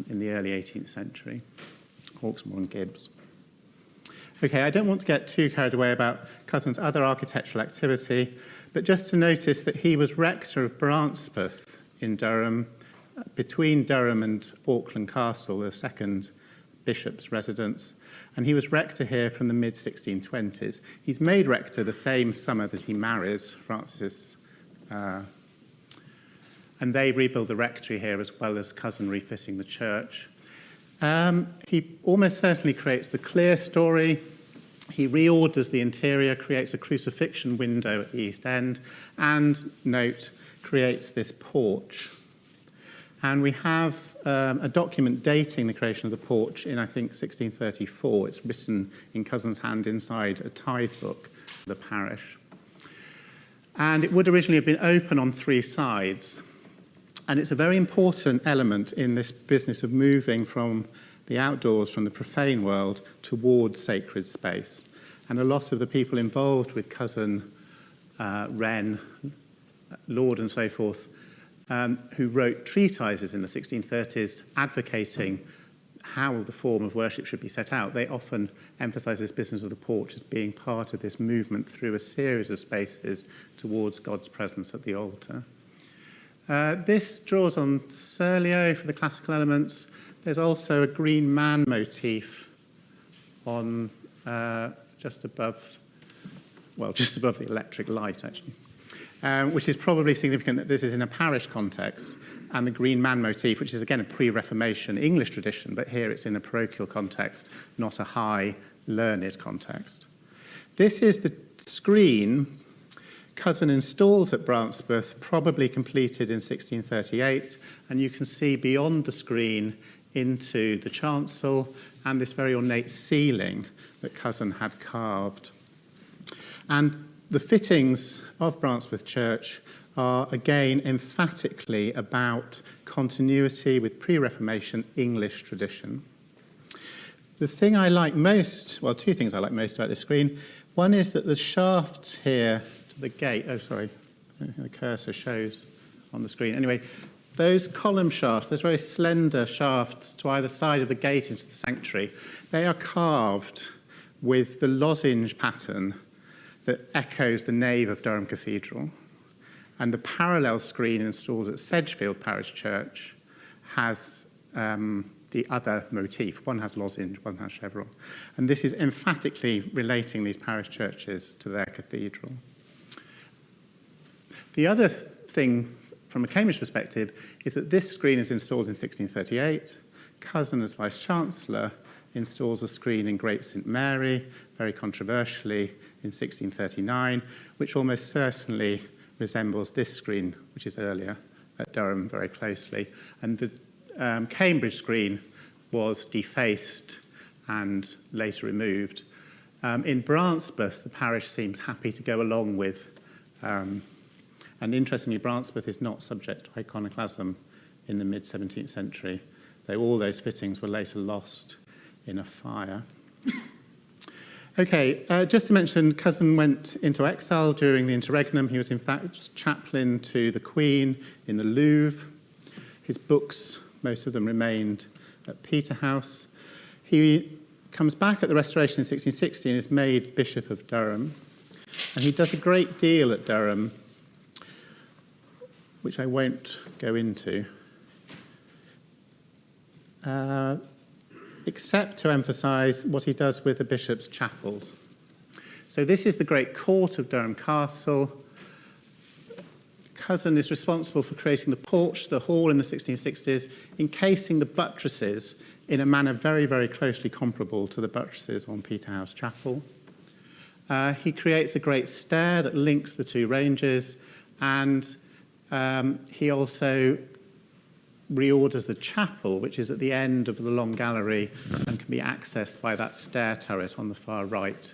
Speaker 8: in the early 18th century, Hawksmoor and Gibbs. Okay, I don't want to get too carried away about Cosin's other architectural activity, but just to notice that he was rector of Brancepeth in Durham, between Durham and Auckland Castle, the second bishop's residence, and he was rector here from the mid-1620s. He's made rector the same summer that he marries Frances, and they rebuild the rectory here as well as Cosin refitting the church. He almost certainly creates the clear story. He reorders the interior, creates a crucifixion window at the east end, and, note, creates this porch. And we have a document dating the creation of the porch in, I think, 1634. It's written in Cosin's hand inside a tithe book for the parish. And it would originally have been open on 3 sides. And it's a very important element in this business of moving from the outdoors, from the profane world, towards sacred space. And a lot of the people involved with Cosin, Wren, Lord and so forth, who wrote treatises in the 1630s advocating how the form of worship should be set out, they often emphasise this business of the porch as being part of this movement through a series of spaces towards God's presence at the altar. This draws on Serlio for the classical elements. There's also a green man motif on just above the electric light, actually. Which is probably significant that this is in a parish context, and the green man motif, which is again a pre-Reformation English tradition, but here it's in a parochial context, not a high learned context. This is the screen Cosin installs at Brancepeth, probably completed in 1638, and you can see beyond the screen into the chancel and this very ornate ceiling that Cosin had carved. And the fittings of Brancepeth Church are, again, emphatically about continuity with pre-Reformation English tradition. The thing I like most, well, 2 things I like most about this screen. One is that the shafts here to the gate, oh, sorry, the cursor shows on the screen. Anyway, those column shafts, those very slender shafts to either side of the gate into the sanctuary, they are carved with the lozenge pattern that echoes the nave of Durham Cathedral. And the parallel screen installed at Sedgefield Parish Church has the other motif. One has lozenge, one has chevron. And this is emphatically relating these parish churches to their cathedral. The other thing, from a Cambridge perspective, is that this screen is installed in 1638. Cosin, as Vice-Chancellor, installs a screen in Great St Mary, very controversially, in 1639, which almost certainly resembles this screen, which is earlier at Durham very closely. And the Cambridge screen was defaced and later removed. In Brancepeth, the parish seems happy to go along with, and interestingly, Brancepeth is not subject to iconoclasm in the mid-17th century, though all those fittings were later lost in a fire. Okay, just to mention, Cosin went into exile during the interregnum. He was, in fact, chaplain to the Queen in the Louvre. His books, most of them remained at Peterhouse. He comes back at the Restoration in 1660 and is made Bishop of Durham. And he does a great deal at Durham, which I won't go into, except to emphasise what he does with the bishop's chapels. So this is the great court of Durham Castle. Cosin is responsible for creating the porch, the hall in the 1660s, encasing the buttresses in a manner very, very closely comparable to the buttresses on Peterhouse Chapel. He creates a great stair that links the 2 ranges, and he also reorders the chapel, which is at the end of the long gallery and can be accessed by that stair turret on the far right.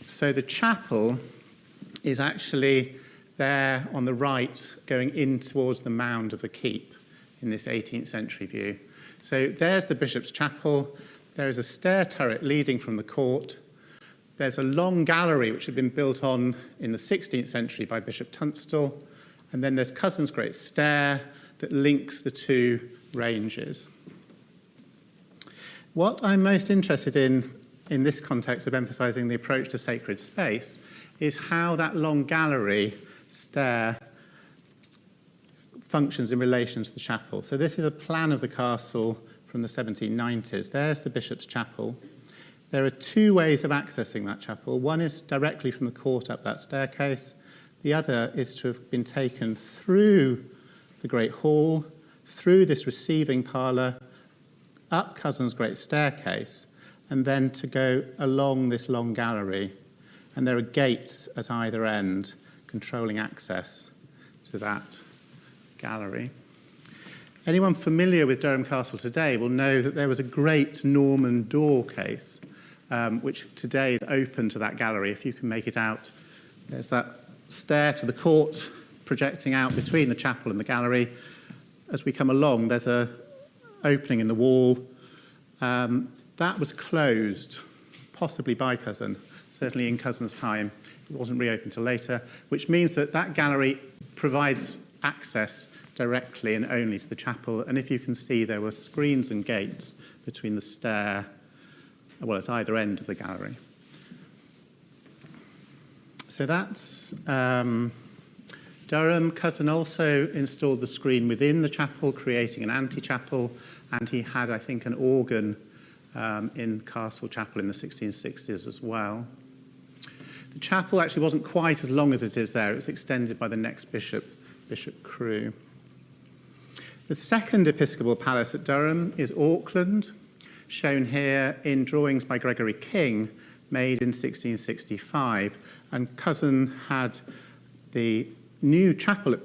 Speaker 8: So the chapel is actually there on the right, going in towards the mound of the keep. in this 18th century view. So there's the Bishop's Chapel. There is a stair turret leading from the court. There's a long gallery which had been built on in the 16th century by Bishop Tunstall. And then there's Cosin's great stair that links the two ranges. What I'm most interested in this context of emphasising the approach to sacred space is how that long gallery stair functions in relation to the chapel. So this is a plan of the castle from the 1790s. There's the Bishop's Chapel. There are two ways of accessing that chapel. One is directly from the court up that staircase. The other is to have been taken through the Great Hall, through this receiving parlour, up Cosin's great staircase, and then to go along this long gallery. And there are gates at either end controlling access to that gallery. Anyone familiar with Durham Castle today will know that there was a great Norman door case, which today is open to that gallery, if you can make it out. There's that stair to the court projecting out between the chapel and the gallery. As we come along, there's an opening in the wall. That was closed, possibly by Cosin, certainly in Cosin's time. It wasn't reopened till later, which means that that gallery provides access directly and only to the chapel. And if you can see, there were screens and gates between the stair, well, at either end of the gallery. So that's Durham. Cosin also installed the screen within the chapel, creating an antechapel, and he had, I think, an organ in Castle Chapel in the 1660s as well. The chapel actually wasn't quite as long as it is there. It was extended by the next bishop, Bishop Crewe. The second episcopal palace at Durham is Auckland, shown here in drawings by Gregory King, made in 1665. And Cosin had the new chapel at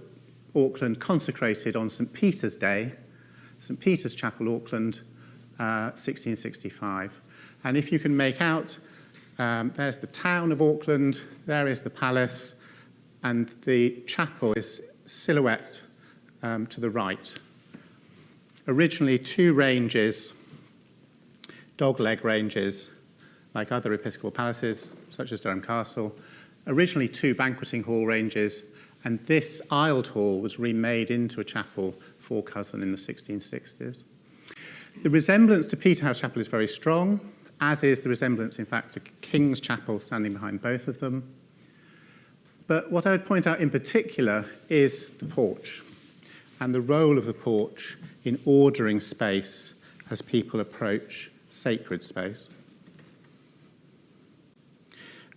Speaker 8: Auckland consecrated on St. Peter's Day, St. Peter's Chapel, Auckland, 1665. And if you can make out, there's the town of Auckland, there is the palace, and the chapel is silhouette to the right. Originally two ranges, dogleg ranges, like other episcopal palaces, such as Durham Castle. Originally two banqueting hall ranges, and this aisled hall was remade into a chapel for Cosin in the 1660s. The resemblance to Peterhouse Chapel is very strong, as is the resemblance, in fact, to King's Chapel standing behind both of them. But what I would point out in particular is the porch and the role of the porch in ordering space as people approach sacred space.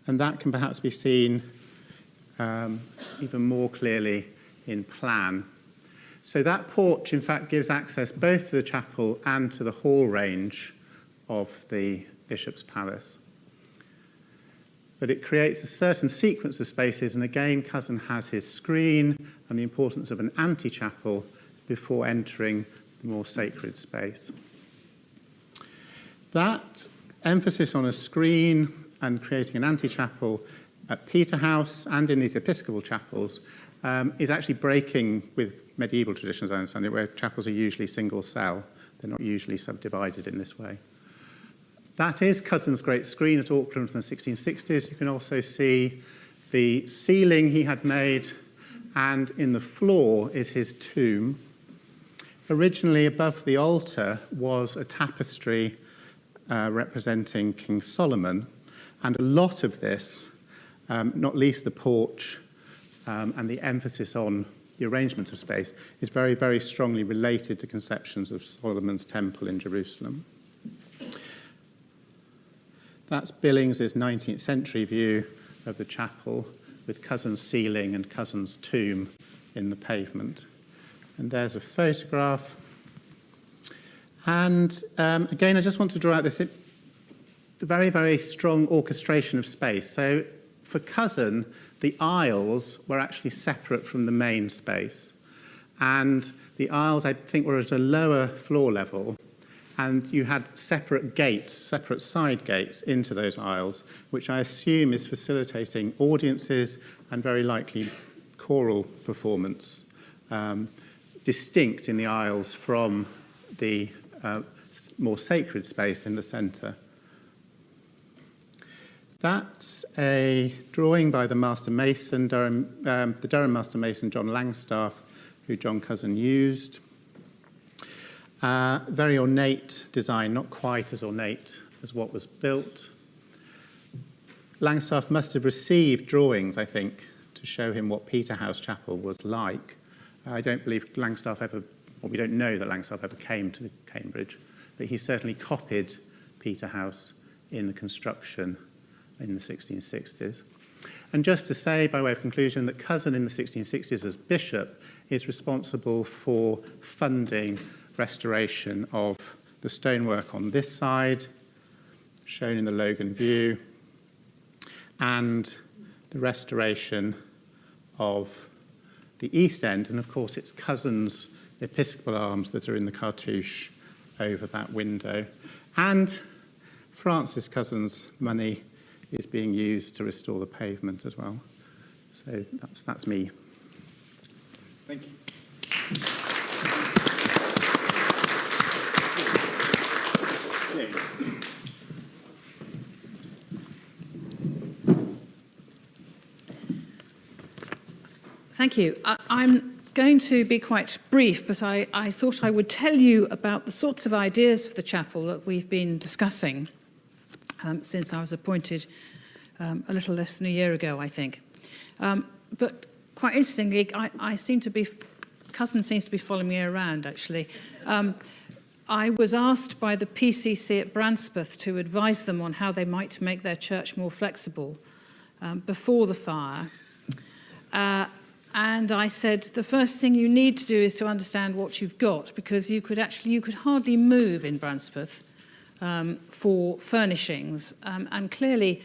Speaker 8: And that can perhaps be seen even more clearly in plan. So that porch, in fact, gives access both to the chapel and to the hall range of the Bishop's Palace. But it creates a certain sequence of spaces, and again, Cosin has his screen and the importance of an antechapel before entering the more sacred space. That emphasis on a screen and creating an antechapel at Peterhouse and in these episcopal chapels is actually breaking with medieval traditions, I understand it, where chapels are usually single cell. They're not usually subdivided in this way. That is Cosin's great screen at Auckland from the 1660s. You can also see the ceiling he had made, and in the floor is his tomb. Originally, above the altar was a tapestry representing King Solomon, and a lot of this, not least the porch and the emphasis on the arrangement of space, is very, very strongly related to conceptions of Solomon's temple in Jerusalem. That's Billings's 19th century view of the chapel with Cosin's ceiling and Cosin's tomb in the pavement. And there's a photograph. And again, I just want to draw out this very, very strong orchestration of space. So for Cosin, the aisles were actually separate from the main space. And the aisles, I think, were at a lower floor level. And you had separate gates, separate side gates into those aisles, which I assume is facilitating audiences and very likely choral performance. distinct in the aisles from the more sacred space in the centre. That's a drawing by the Master Mason, the Durham Master Mason John Langstaff, who John Cosin used. Very ornate design, not quite as ornate as what was built. Langstaff must have received drawings, I think, to show him what Peterhouse Chapel was like. I don't believe Langstaff ever, or we don't know that Langstaff ever came to Cambridge, but he certainly copied Peterhouse in the construction in the 1660s. And just to say, by way of conclusion, that Cosin in the 1660s as bishop is responsible for funding restoration of the stonework on this side, shown in the Logan view, and the restoration of the east end. And of course, it's Cosin's episcopal arms that are in the cartouche over that window. And Francis Cosin's money is being used to restore the pavement as well. So that's me.
Speaker 2: Thank you.
Speaker 5: Thank you. I'm going to be quite brief, but I thought I would tell you about the sorts of ideas for the chapel that we've been discussing since I was appointed a little less than a year ago, I think. But quite interestingly, Cosin seems to be following me around, actually. I was asked by the PCC at Branspeth to advise them on how they might make their church more flexible before the fire. And I said, the first thing you need to do is to understand what you've got, because you could hardly move in Branspeth for furnishings. And clearly,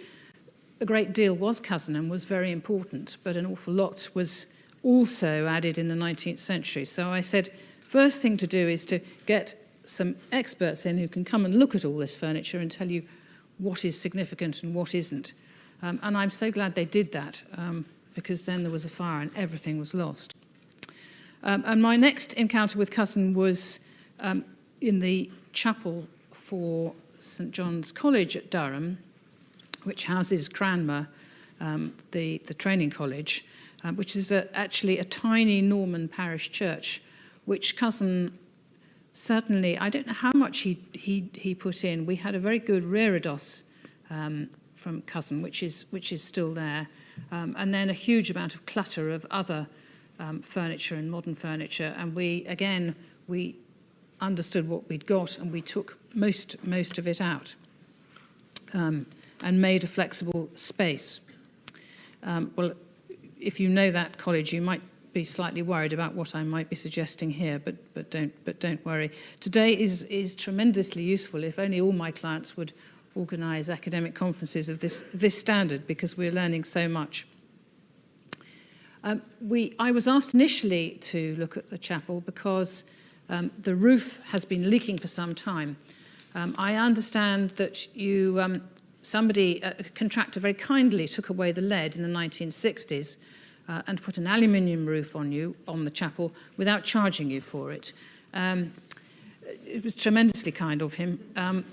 Speaker 5: a great deal was Cosin and was very important, but an awful lot was also added in the 19th century. So I said, first thing to do is to get some experts in who can come and look at all this furniture and tell you what is significant and what isn't. And I'm so glad they did that, because then there was a fire and everything was lost. And my next encounter with Cosin was in the chapel for St John's College at Durham, which houses Cranmer, the training college, which is actually a tiny Norman parish church, which Cosin certainly, I don't know how much he put in. We had a very good reredos from Cosin, which is still there, and then a huge amount of clutter of other furniture and modern furniture. And we understood what we'd got, and we took most of it out and made a flexible space. Well, if you know that college, you might be slightly worried about what I might be suggesting here, but don't worry. Today is tremendously useful. If only all my clients would organise academic conferences of this standard, because we're learning so much. I was asked initially to look at the chapel because the roof has been leaking for some time. I understand that a contractor very kindly took away the lead in the 1960s and put an aluminium roof on the chapel without charging you for it. It was tremendously kind of him.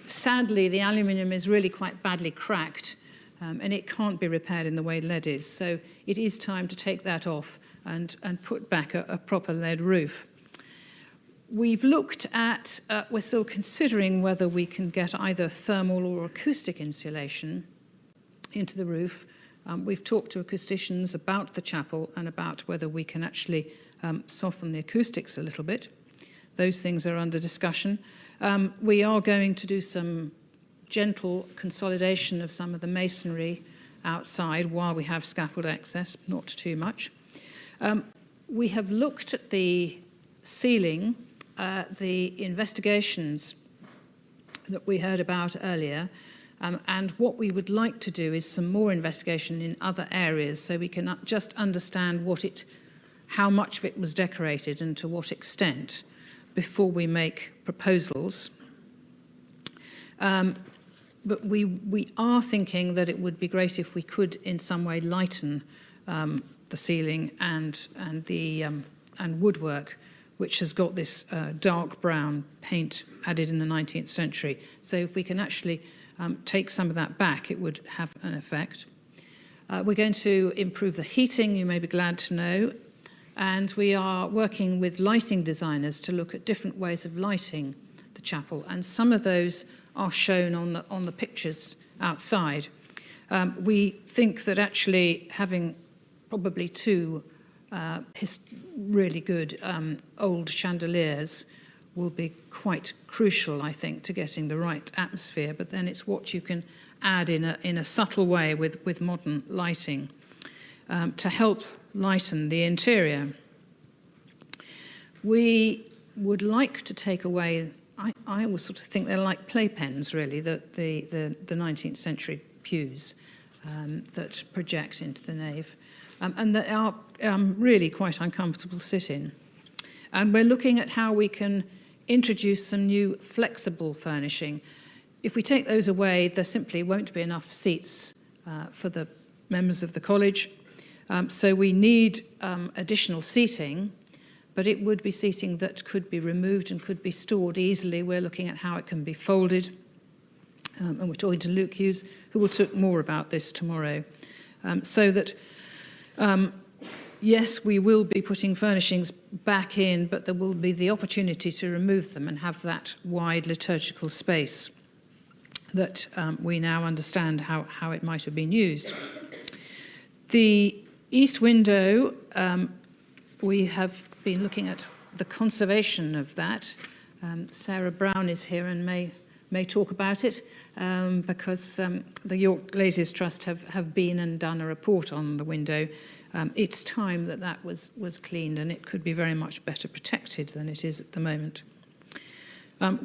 Speaker 5: Sadly, the aluminium is really quite badly cracked, and it can't be repaired in the way lead is. So it is time to take that off and put back a proper lead roof. We've looked at, we're still considering whether we can get either thermal or acoustic insulation into the roof. We've talked to acousticians about the chapel and about whether we can actually soften the acoustics a little bit. Those things are under discussion. We are going to do some gentle consolidation of some of the masonry outside while we have scaffold access, not too much. We have looked at the ceiling, the investigations that we heard about earlier, and what we would like to do is some more investigation in other areas so we can just understand how much of it was decorated and to what extent before we make proposals. But we are thinking that it would be great if we could in some way lighten the ceiling and woodwork which has got this dark brown paint added in the 19th century. So if we can actually take some of that back, it would have an effect. We're going to improve the heating, you may be glad to know, and we are working with lighting designers to look at different ways of lighting the chapel, and some of those are shown on the pictures outside. We think that actually having probably two really good old chandeliers will be quite crucial, I think, to getting the right atmosphere, but then it's what you can add in a subtle way with modern lighting to help lighten the interior. We would like to take away, I always sort of think they're like playpens, really, the 19th century pews that project into the nave, and that are really quite uncomfortable sit-in. And we're looking at how we can introduce some new flexible furnishing. If we take those away, there simply won't be enough seats for the members of the college. So we need additional seating, but it would be seating that could be removed and could be stored easily. We're looking at how it can be folded. And we're talking to Luke Hughes, who will talk more about this tomorrow. So that, yes, we will be putting furnishings back in, but there will be the opportunity to remove them and have that wide liturgical space that we now understand how it might have been used. The east window, we have been looking at the conservation of that. Sarah Brown is here and may talk about it because the York Glaziers Trust have been and done a report on the window. It's time that was cleaned, and it could be very much better protected than it is at the moment.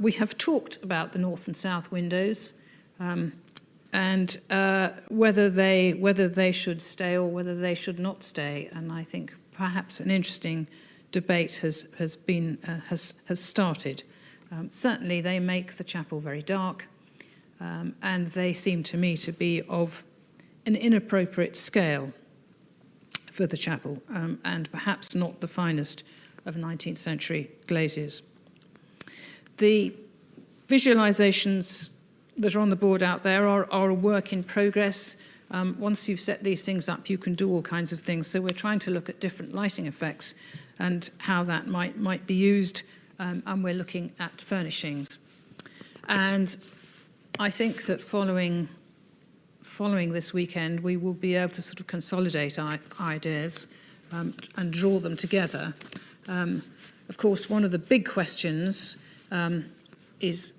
Speaker 5: We have talked about the north and south windows and whether they should stay or whether they should not stay. And I think perhaps an interesting debate has started. Certainly, they make the chapel very dark, and they seem to me to be of an inappropriate scale for the chapel, and perhaps not the finest of 19th century glaziers. The visualizations that are on the board out there are a work in progress. Once you've set these things up, you can do all kinds of things. So we're trying to look at different lighting effects and how that might be used, and we're looking at furnishings. And I think that following this weekend, we will be able to sort of consolidate our ideas and draw them together. Of course, one of the big questions is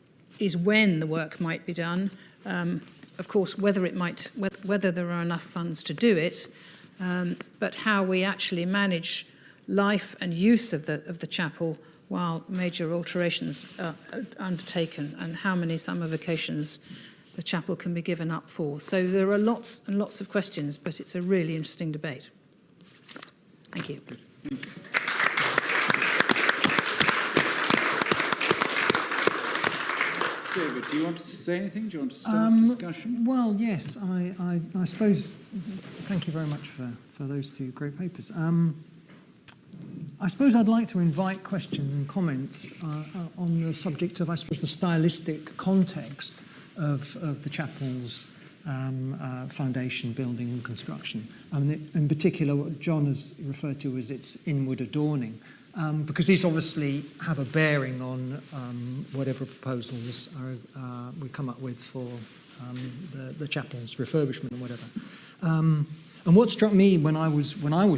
Speaker 5: when the work might be done. Of course, whether there are enough funds to do it, but how we actually manage life and use of the chapel while major alterations are undertaken, and how many summer vacations the chapel can be given up for. So there are lots and lots of questions, but it's a really interesting debate. Thank you.
Speaker 2: David, do you want to say anything? Do you want to start discussion?
Speaker 7: Well, yes, I suppose, thank you very much for those two great papers. I suppose I'd like to invite questions and comments on the subject of, I suppose, the stylistic context of the chapel's foundation, building and construction. In particular, what John has referred to as its inward adorning. Because these obviously have a bearing on whatever proposals we come up with for the chapel's refurbishment or whatever. And what struck me when I was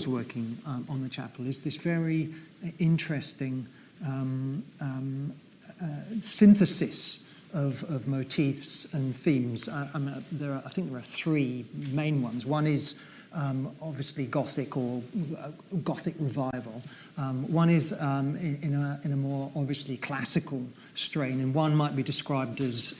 Speaker 7: working on the chapel is this very interesting synthesis of motifs and themes. I think there are three main ones. One is obviously Gothic or Gothic revival. One is in a more obviously classical strain, and one might be described as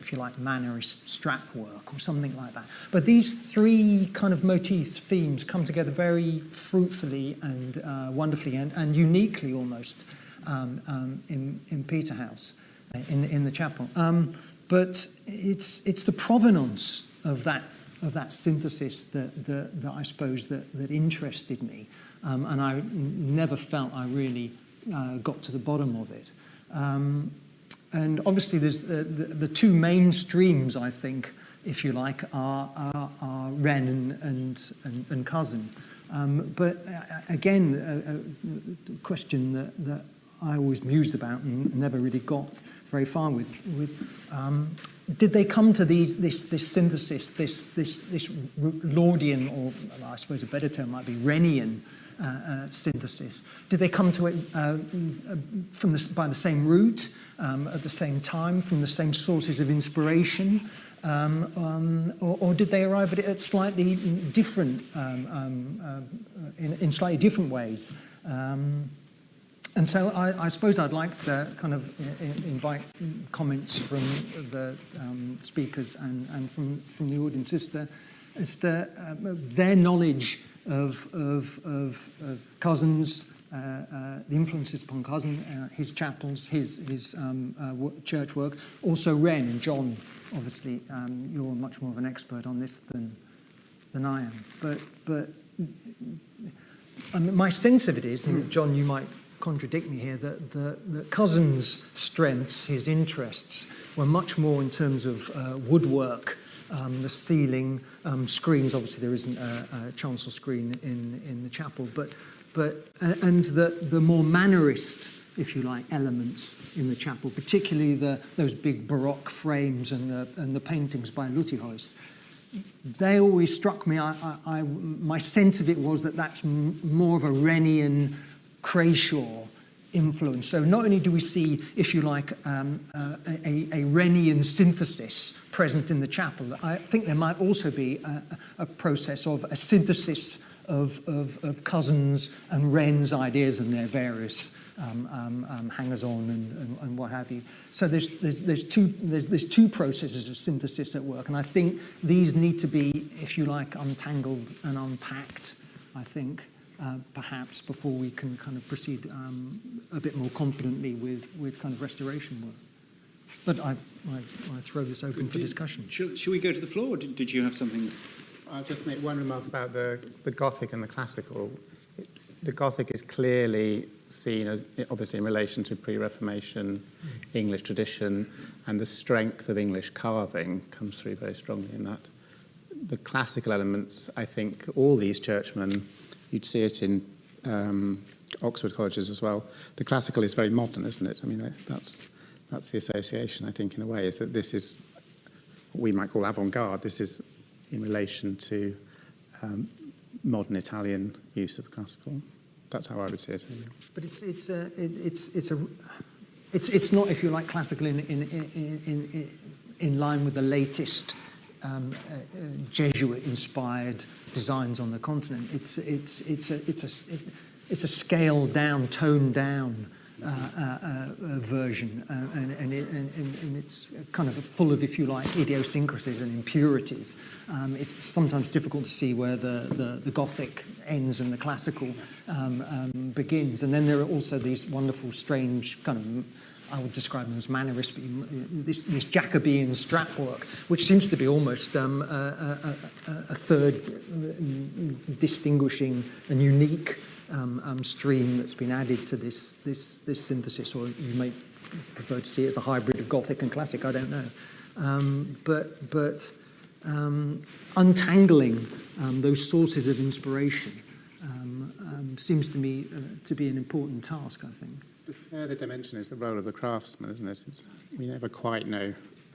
Speaker 7: if you like, Mannerist strap work or something like that. But these three kind of motifs, themes, come together very fruitfully and wonderfully and uniquely almost in Peterhouse, in the chapel. But it's the provenance of that synthesis that I suppose that interested me, and I never felt I really got to the bottom of it. And obviously, there's the two main streams, I think, if you like, are Wren and Cosin. But again, a question that I always mused about and never really got very far with did they come to this synthesis, this Laudian, or I suppose a better term might be Wrenian synthesis? Did they come to it by the same route, at the same time, from the same sources of inspiration? Or did they arrive at it at slightly different, in slightly different ways? And so I suppose I'd like to kind of invite comments from the speakers and from the audience as to their knowledge of Cosin's, the influences upon Cosin, his chapels, his church work, also Wren. And John, obviously, you're much more of an expert on this than I am. But my sense of it is, and John, you might contradict me here, that Cosin's strengths, his interests, were much more in terms of woodwork, the ceiling, screens. Obviously, there isn't a chancel screen in the chapel, and the more mannerist, if you like, elements in the chapel, particularly those big Baroque frames and the paintings by Luthyhuis. They always struck me. My sense of it was that that's more of a Wrenian, Crashaw influence. So not only do we see, if you like, a Wrenian synthesis present in the chapel, I think there might also be a process of a synthesis of Cosin's and Wren's ideas and their various hangers-on and what have you. So there's two processes of synthesis at work, and I think these need to be, if you like, untangled and unpacked, I think, perhaps before we can kind of proceed a bit more confidently with kind of restoration work. But I throw this open for discussion.
Speaker 2: Shall we go to the floor, or did you have something?
Speaker 8: I'll just make one remark about the Gothic and the classical. The Gothic is clearly seen as, obviously, in relation to pre-Reformation English tradition, and the strength of English carving comes through very strongly in that. The classical elements, I think, all these churchmen, you'd see it in Oxford colleges as well. The classical is very modern, isn't it? I mean, that's the association, I think, in a way, is that this is what we might call avant-garde. This is in relation to modern Italian use of classical. That's how I would see it.
Speaker 7: But it's not, if you like, classical in line with the latest Jesuit-inspired designs on the continent. It's a scaled down, toned down version, and it's kind of full of, if you like, idiosyncrasies and impurities. It's sometimes difficult to see where the Gothic ends and the classical begins. And then there are also these wonderful, strange kind of, I would describe them as mannerist, but this Jacobean strap work, which seems to be almost a third distinguishing and unique stream that's been added to this synthesis, or you may prefer to see it as a hybrid of Gothic and Classic, I don't know. But untangling those sources of inspiration seems to me to be an important task, I think.
Speaker 8: The further dimension is the role of the craftsman, isn't it? We never quite know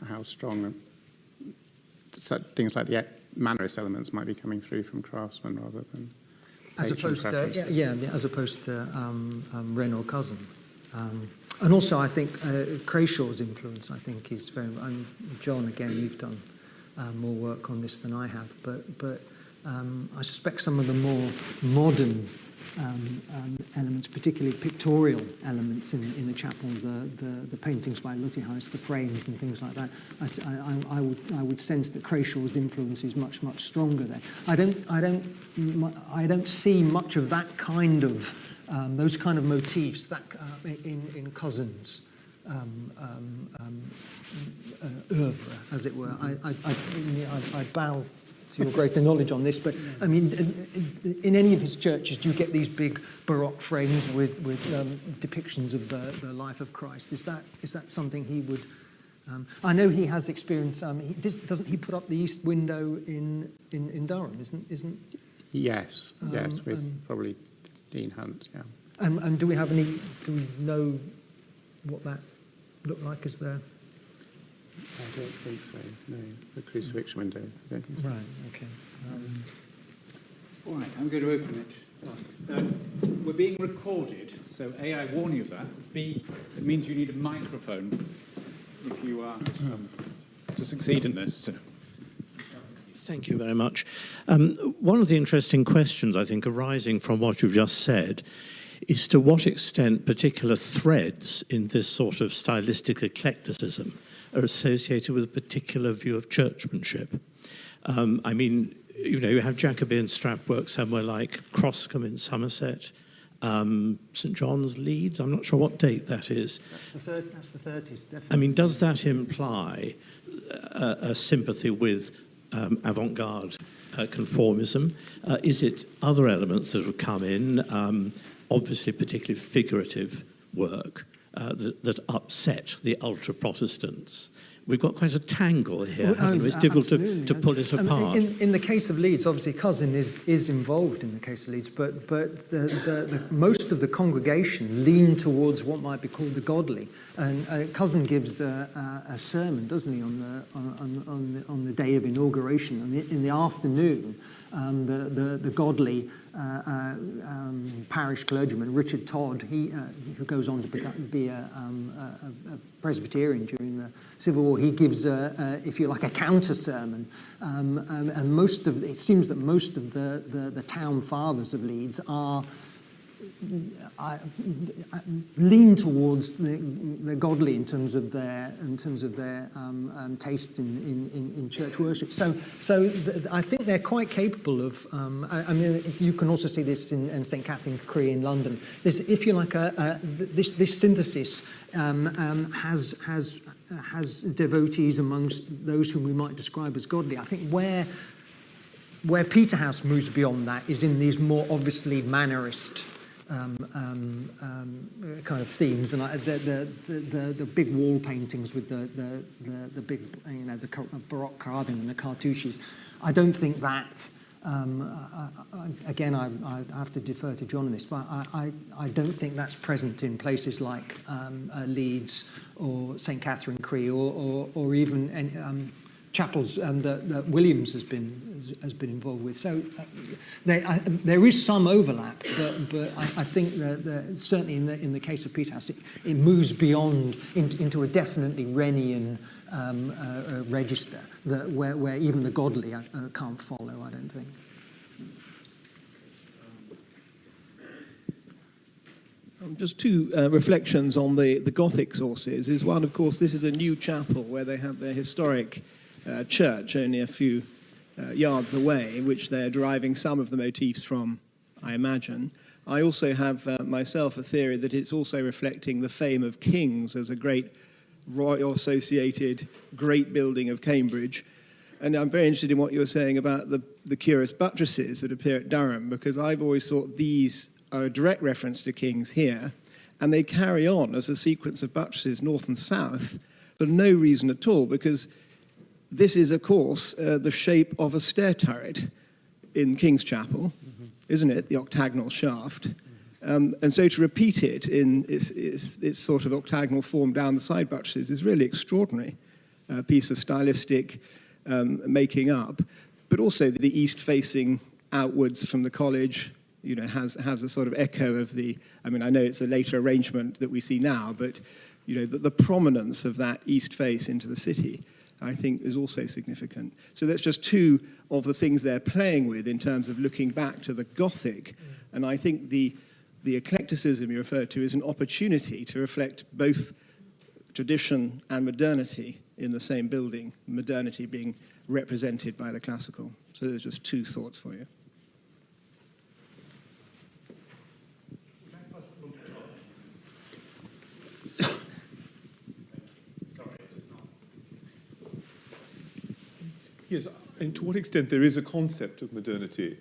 Speaker 8: how strong things like the mannerist elements might be coming through from craftsmen rather than
Speaker 7: as opposed to Wren or Cosin. And also, I think Crashaw's influence, I think, is very. John, again, you've done more work on this than I have, but I suspect some of the more modern elements, particularly pictorial elements in the chapel, the paintings by Luthyhuis, the frames and things like that. I would sense that Crashaw's influence is much stronger there. I don't see much of that kind of those kind of motifs that in Cosin's oeuvre, as it were. I bow to your greater knowledge on this, but I mean, in any of his churches, do you get these big Baroque frames with depictions of the life of Christ? Is that something he would? I know he has experience. Doesn't he put up the east window in Durham? Isn't?
Speaker 8: Yes, with probably Dean Hunt. Yeah.
Speaker 7: And do we know what that looked like? Is there?
Speaker 8: I don't think so. No, the crucifixion window. I don't think so.
Speaker 7: Right. Okay.
Speaker 2: All right, I'm going to open it. We're being recorded, so A, I warn you of that. B, it means you need a microphone if you are to succeed in this. So.
Speaker 9: Thank you very much. One of the interesting questions, I think, arising from what you've just said is to what extent particular threads in this sort of stylistic eclecticism are associated with a particular view of churchmanship. I mean, you know, you have Jacobean strap work somewhere like Croscombe in Somerset, St John's, Leeds. I'm not sure what date that is.
Speaker 7: That's the 30s, definitely.
Speaker 9: I mean, does that imply a sympathy with avant-garde conformism? Is it other elements that have come in, obviously particularly figurative work, that upset the ultra-Protestants? We've got quite a tangle here, haven't we? It's difficult to pull it apart.
Speaker 7: In the case of Leeds, obviously Cosin is involved in the case of Leeds, but the most of the congregation lean towards what might be called the godly. And Cosin gives a sermon, doesn't he, on the day of inauguration, and in the afternoon. The godly parish clergyman, Richard Todd, who goes on to be a Presbyterian during the Civil War, he gives, if you like, a counter sermon. And it seems that most of the town fathers of Leeds lean towards the godly in terms of their taste in church worship. So I think they're quite capable of. I mean, you can also see this in St Catherine Cree in London. This, if you like, this synthesis has devotees amongst those whom we might describe as godly. I think where Peterhouse moves beyond that is in these more obviously mannerist kind of themes, and the big wall paintings with the big, you know, the Baroque carving and the cartouches. I don't think that. Again, I have to defer to John on this, but I don't think that's present in places like Leeds or St Catherine Cree or even chapels that Williams has been involved with. So there is some overlap, but I think that certainly in the case of Peterhouse, it moves beyond into a definitely Wrenian register where even the godly can't follow, I don't think.
Speaker 10: Just two reflections on the Gothic sources. Is one, of course, this is a new chapel where they have their historic church only a few yards away, which they're deriving some of the motifs from, I imagine. I also have myself a theory that it's also reflecting the fame of King's as a great royal associated great building of Cambridge. And I'm very interested in what you're saying about the curious buttresses that appear at Durham, because I've always thought these are a direct reference to King's here, and they carry on as a sequence of buttresses north and south for no reason at all, because this is, of course, the shape of a stair turret in King's Chapel, isn't it? The octagonal shaft. And so to repeat it in its sort of octagonal form down the side buttresses is really extraordinary piece of stylistic making up. But also the east facing outwards from the college, you know, has a sort of echo of the, I mean, I know it's a later arrangement that we see now, but, you know, the prominence of that east face into the city, I think, is also significant. So that's just two of the things they're playing with in terms of looking back to the Gothic. And I think the eclecticism you referred to is an opportunity to reflect both tradition and modernity in the same building, modernity being represented by the classical. So there's just two thoughts for you.
Speaker 11: Yes, And to what extent there is a concept of modernity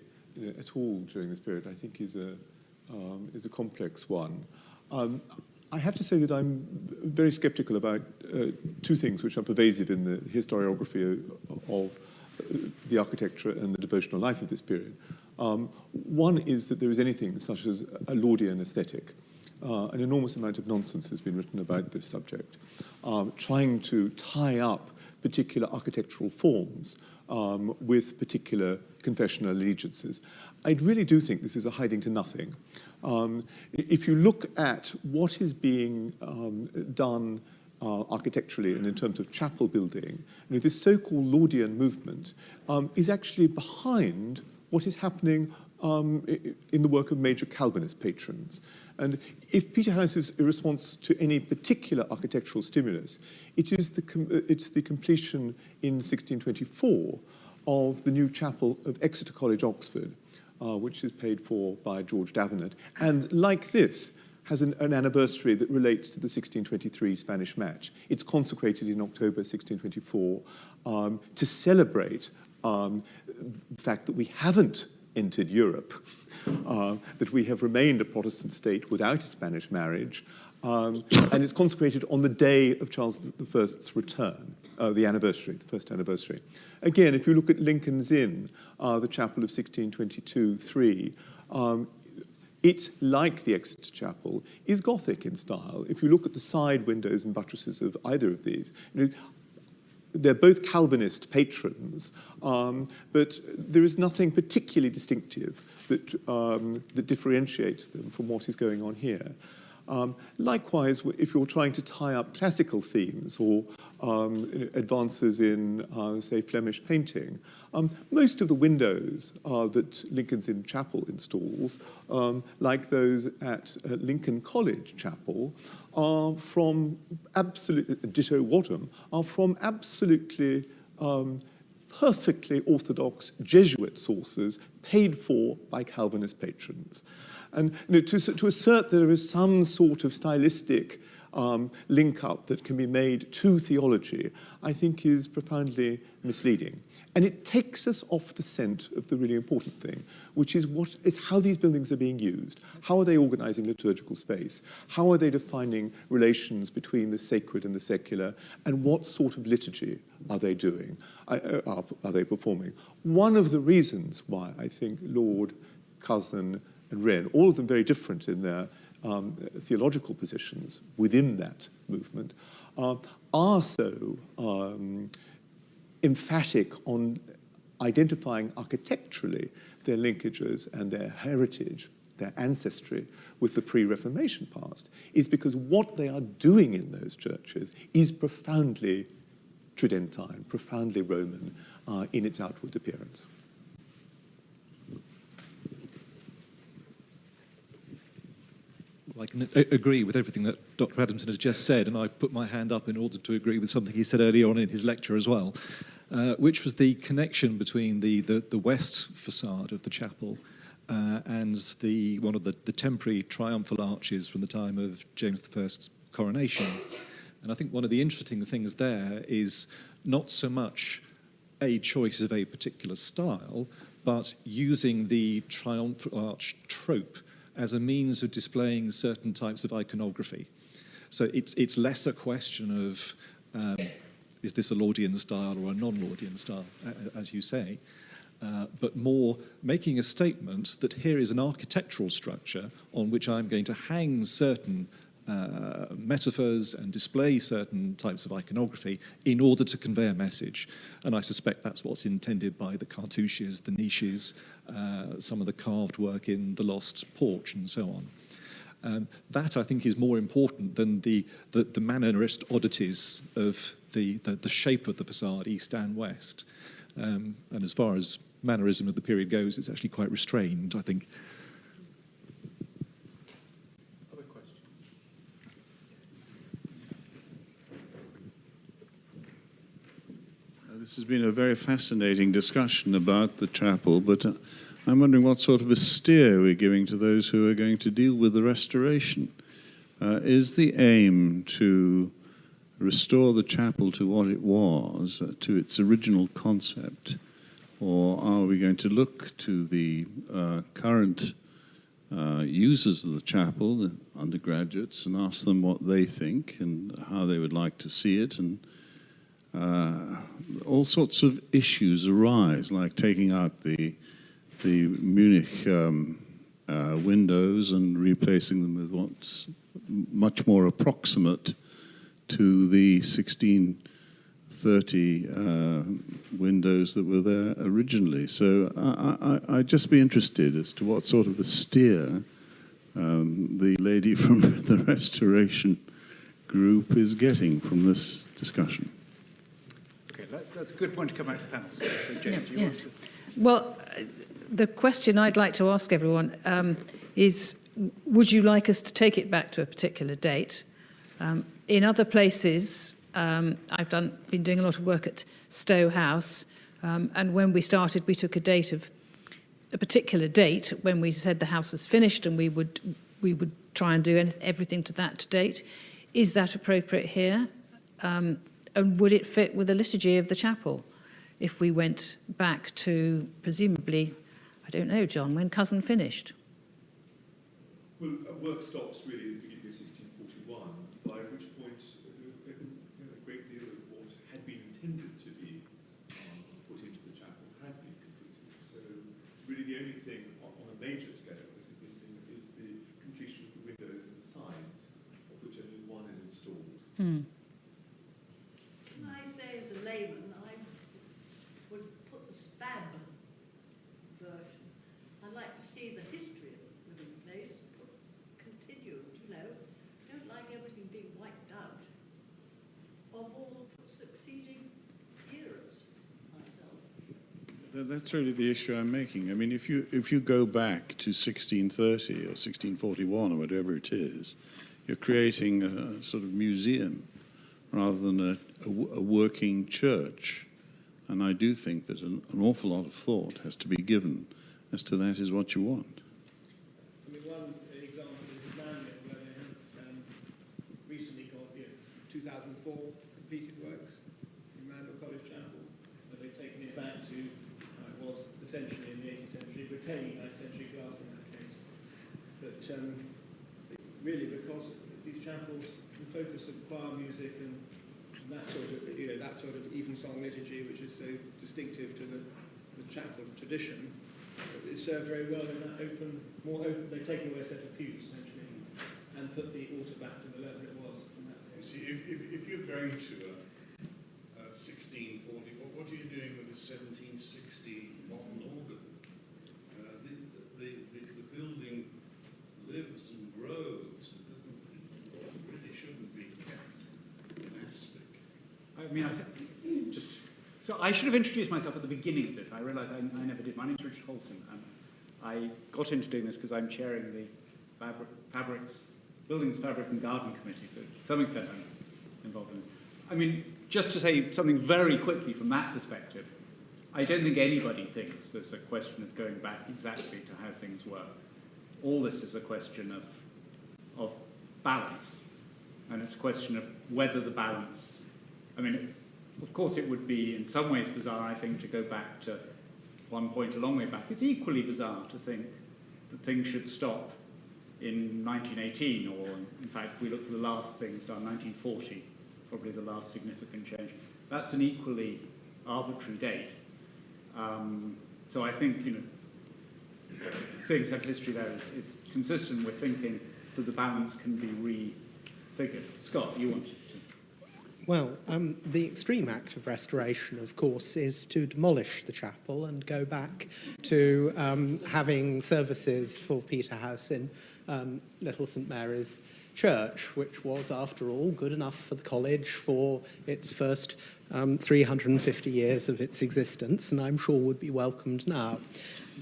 Speaker 11: at all during this period, I think is a complex one. I have to say that I'm very sceptical about two things which are pervasive in the historiography of the architecture and the devotional life of this period. One is that there is anything such as a Laudian aesthetic. An enormous amount of nonsense has been written about this subject, trying to tie up particular architectural forms with particular confessional allegiances. I really do think this is a hiding to nothing. If you look at what is being done architecturally and in terms of chapel building, this so-called Laudian movement is actually behind what is happening in the work of major Calvinist patrons. And if Peterhouse is a response to any particular architectural stimulus, it's the completion in 1624 of the new chapel of Exeter College, Oxford, which is paid for by George Davenant, and like this, has an anniversary that relates to the 1623 Spanish match. It's consecrated in October 1624 to celebrate the fact that we haven't entered Europe, that we have remained a Protestant state without a Spanish marriage, and it's consecrated on the day of Charles I's return, the anniversary, the first anniversary. Again, if you look at Lincoln's Inn, the chapel of 1622-3, it, like the Exeter Chapel, is Gothic in style. If you look at the side windows and buttresses of either of these, they're both Calvinist patrons, but there is nothing particularly distinctive that differentiates them from what is going on here. Likewise, if you're trying to tie up classical themes or advances in, say, Flemish painting, most of the windows that Lincoln's Inn Chapel installs, like those at Lincoln College Chapel, are from ditto Wadham, are from absolutely perfectly orthodox Jesuit sources paid for by Calvinist patrons. And to assert there is some sort of stylistic link-up that can be made to theology, I think is profoundly misleading. And it takes us off the scent of the really important thing, which is how these buildings are being used. How are they organizing liturgical space? How are they defining relations between the sacred and the secular? And what sort of liturgy are they doing? Are they performing? One of the reasons why I think Lord, Cosin, and Wren, all of them very different in their theological positions within that movement, are so emphatic on identifying architecturally their linkages and their heritage, their ancestry with the pre-Reformation past, is because what they are doing in those churches is profoundly Tridentine, profoundly Roman in its outward appearance.
Speaker 12: Well, I can agree with everything that Dr. Adamson has just said, and I put my hand up in order to agree with something he said earlier on in his lecture as well, which was the connection between the west facade of the chapel and one of the temporary triumphal arches from the time of James I's coronation. And I think one of the interesting things there is not so much a choice of a particular style, but using the triumphal arch trope as a means of displaying certain types of iconography. So it's less a question of is this a Laudian style or a non-Laudian style, as you say, but more making a statement that here is an architectural structure on which I'm going to hang certain metaphors and display certain types of iconography in order to convey a message. And I suspect that's what's intended by the cartouches, the niches, some of the carved work in the lost porch and so on. That, I think, is more important than the mannerist oddities of the shape of the facade, east and west. And as far as mannerism of the period goes, it's actually quite restrained, I think.
Speaker 13: This has been a very fascinating discussion about the chapel, but I'm wondering what sort of a steer we're giving to those who are going to deal with the restoration. Is the aim to restore the chapel to what it was, to its original concept, or are we going to look to the current users of the chapel, the undergraduates, and ask them what they think and how they would like to see it? And all sorts of issues arise, like taking out the Munich windows and replacing them with what's much more approximate to the 1630 windows that were there originally. So I'd just be interested as to what sort of a steer the lady from the restoration group is getting from this discussion.
Speaker 2: Okay, that's a good point to come back to the panel. So Jane, do you want to?
Speaker 5: Well, the question I'd like to ask everyone is, would you like us to take it back to a particular date? In other places, I've been doing a lot of work at Stowe House, and when we started, we took a particular date when we said the house was finished, and we would try and do everything to that date. Is that appropriate here? And would it fit with the liturgy of the chapel if we went back to, presumably, I don't know, John, when Cosin finished?
Speaker 11: Well, work stops really at the beginning of 1641, by which point a great deal of what had been intended to be put into the chapel has been completed. So really the only thing on a major scale that is missing is the completion of the windows and the sides, of which only one is installed.
Speaker 5: Hmm.
Speaker 14: Can I say as a layman, I would put the spab version. I'd like to see the history of the living place, continued, you know. I don't like everything being wiped out of all succeeding eras myself.
Speaker 13: That's really the issue I'm making. I mean, if you go back to 1630 or 1641 or whatever it is, you're creating a sort of museum rather than a working church. And I do think that an awful lot of thought has to be given as to that is what you want.
Speaker 10: I mean, one example is Roundtable, where they have recently got 2004 completed works in Randall College Chapel, but they've taken it back to how it was essentially in the 18th century, retaining 9th century glass in that case. But really, because these chapels, the focus of choir music and that sort of evensong liturgy, which is so distinctive to the chapel tradition, is served very well in that more open. They've taken away a set of pews essentially, and put the altar back to the level it was. In that case.
Speaker 13: See, if you're going to a 1640, what are you doing with a 1760 modern organ? The building lives and grows. It really shouldn't be kept monastic.
Speaker 2: I mean, so I should have introduced myself at the beginning of this. I realised I never did. My name's Richard Holton, and I got into doing this because I'm chairing the Buildings, Fabric and Garden Committee, so to some extent I'm involved in it. I mean, just to say something very quickly from that perspective, I don't think anybody thinks there's a question of going back exactly to how things were. All this is a question of balance, and it's a question of whether the balance, I mean, of course it would be in some ways bizarre, I think, to go back to one point a long way back. It's equally bizarre to think that things should stop in 1918, or in fact, if we look for the last things done, 1940, probably the last significant change. That's an equally arbitrary date. So I think, seeing such history there is consistent with thinking that the balance can be refigured. Scott, you wanted to?
Speaker 15: Well, the extreme act of restoration, of course, is to demolish the chapel and go back to having services for Peterhouse in Little St Mary's Church, which was, after all, good enough for the college for its first 350 years of its existence, and I'm sure would be welcomed now.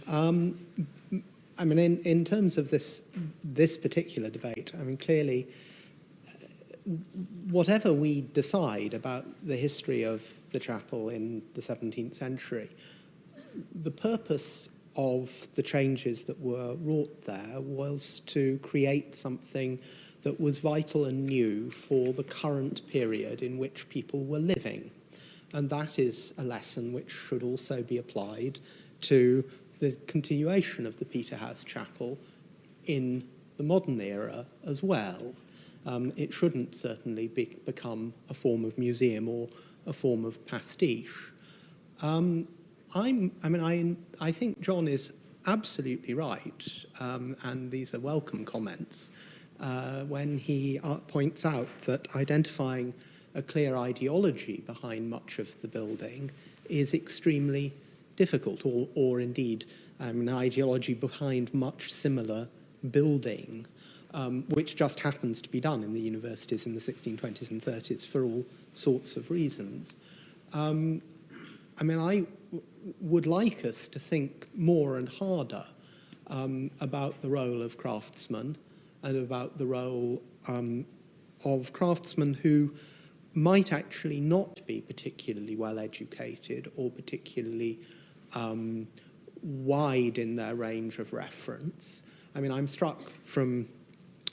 Speaker 15: I mean, in terms of this particular debate, I mean, clearly, whatever we decide about the history of the chapel in the 17th century, the purpose of the changes that were wrought there was to create something that was vital and new for the current period in which people were living. And that is a lesson which should also be applied to the continuation of the Peterhouse Chapel in the modern era as well. It shouldn't certainly become a form of museum or a form of pastiche. I think John is absolutely right, and these are welcome comments, when he points out that identifying a clear ideology behind much of the building is extremely difficult, or indeed an ideology behind much similar building, which just happens to be done in the universities in the 1620s and 30s for all sorts of reasons. I would like us to think more and harder about the role of craftsmen and about the role of craftsmen who might actually not be particularly well educated or particularly wide in their range of reference. I'm struck from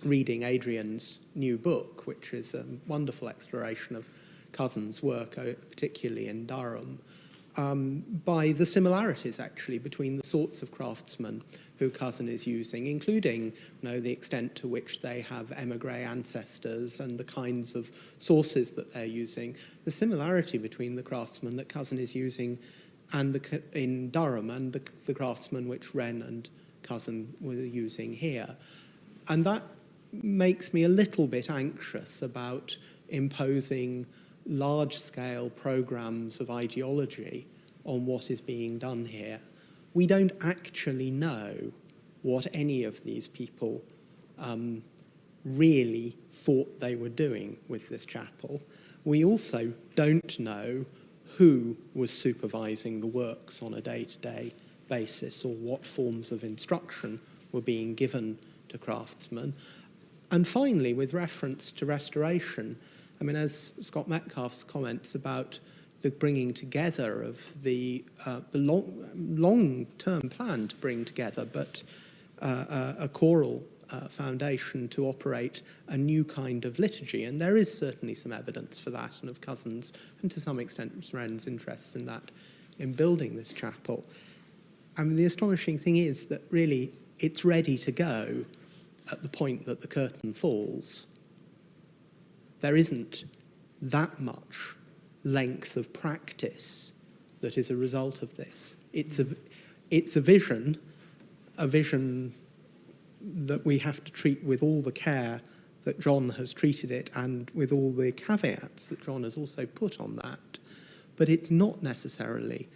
Speaker 15: reading Adrian's new book, which is a wonderful exploration of Cosin's work, particularly in Durham, by the similarities actually between the sorts of craftsmen who Cosin is using, including the extent to which they have emigre ancestors and the kinds of sources that they're using, the similarity between the craftsmen that Cosin is using in Durham and the craftsmen which Wren and Cosin were using here. And that makes me a little bit anxious about imposing large-scale programs of ideology on what is being done here. We don't actually know what any of these people really thought they were doing with this chapel. We also don't know who was supervising the works on a day-to-day basis or what forms of instruction were being given to craftsmen. And finally, with reference to restoration, as Scott Metcalfe's comments about the bringing together of the long-term plan to bring together, but a choral foundation to operate a new kind of liturgy. And there is certainly some evidence for that, and of Cosin's, and to some extent Wren's interest in that, in building this chapel. The astonishing thing is that really it's ready to go at the point that the curtain falls. There isn't that much length of practice that is a result of this. It's a vision that we have to treat with all the care that John has treated it and with all the caveats that John has also put on that. But it's not necessarily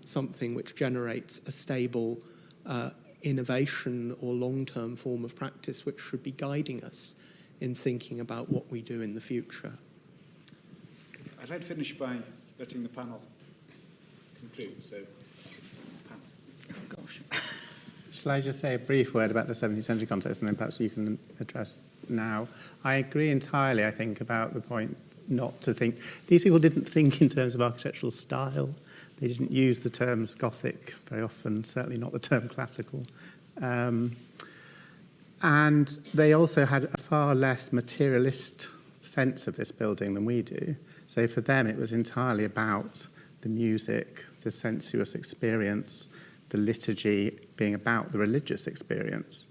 Speaker 15: something which generates a stable innovation or long-term form of practice which should be guiding us in thinking about what we do in the future.
Speaker 2: I'd like to finish by letting the panel conclude. So, panel.
Speaker 8: Oh, gosh. Shall I just say a brief word about the 17th century context, and then perhaps you can address now? I agree entirely, I think, about the point not to think. These people didn't think in terms of architectural style. They didn't use the terms Gothic very often, certainly not the term classical. And they also had a far less materialist sense of this building than we do. So for them, it was entirely about the music, the sensuous experience, the liturgy being about the religious experience.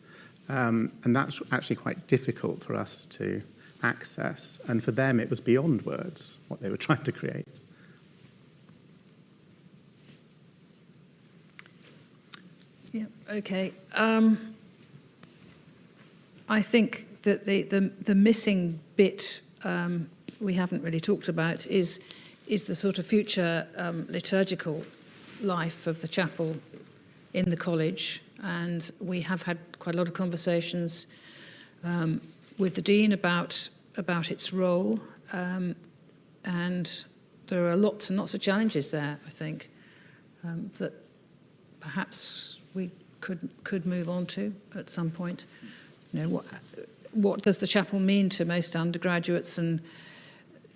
Speaker 8: And that's actually quite difficult for us to access. And for them, it was beyond words, what they were trying to create.
Speaker 5: Yeah, okay. I think that the missing bit we haven't really talked about is the sort of future liturgical life of the chapel in the college. And we have had quite a lot of conversations with the Dean about its role. And there are lots and lots of challenges there, I think, that perhaps we could move on to at some point. What does the chapel mean to most undergraduates, and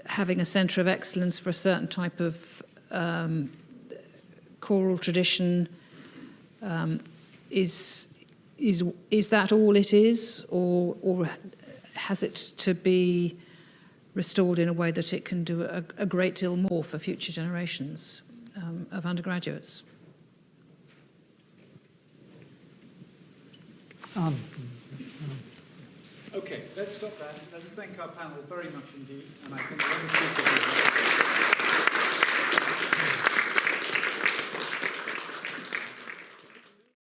Speaker 5: having a centre of excellence for a certain type of choral tradition, is that all it is, or has it to be restored in a way that it can do a great deal more for future generations of undergraduates.
Speaker 2: Okay, let's stop there. Let's thank our panel very much indeed, and I think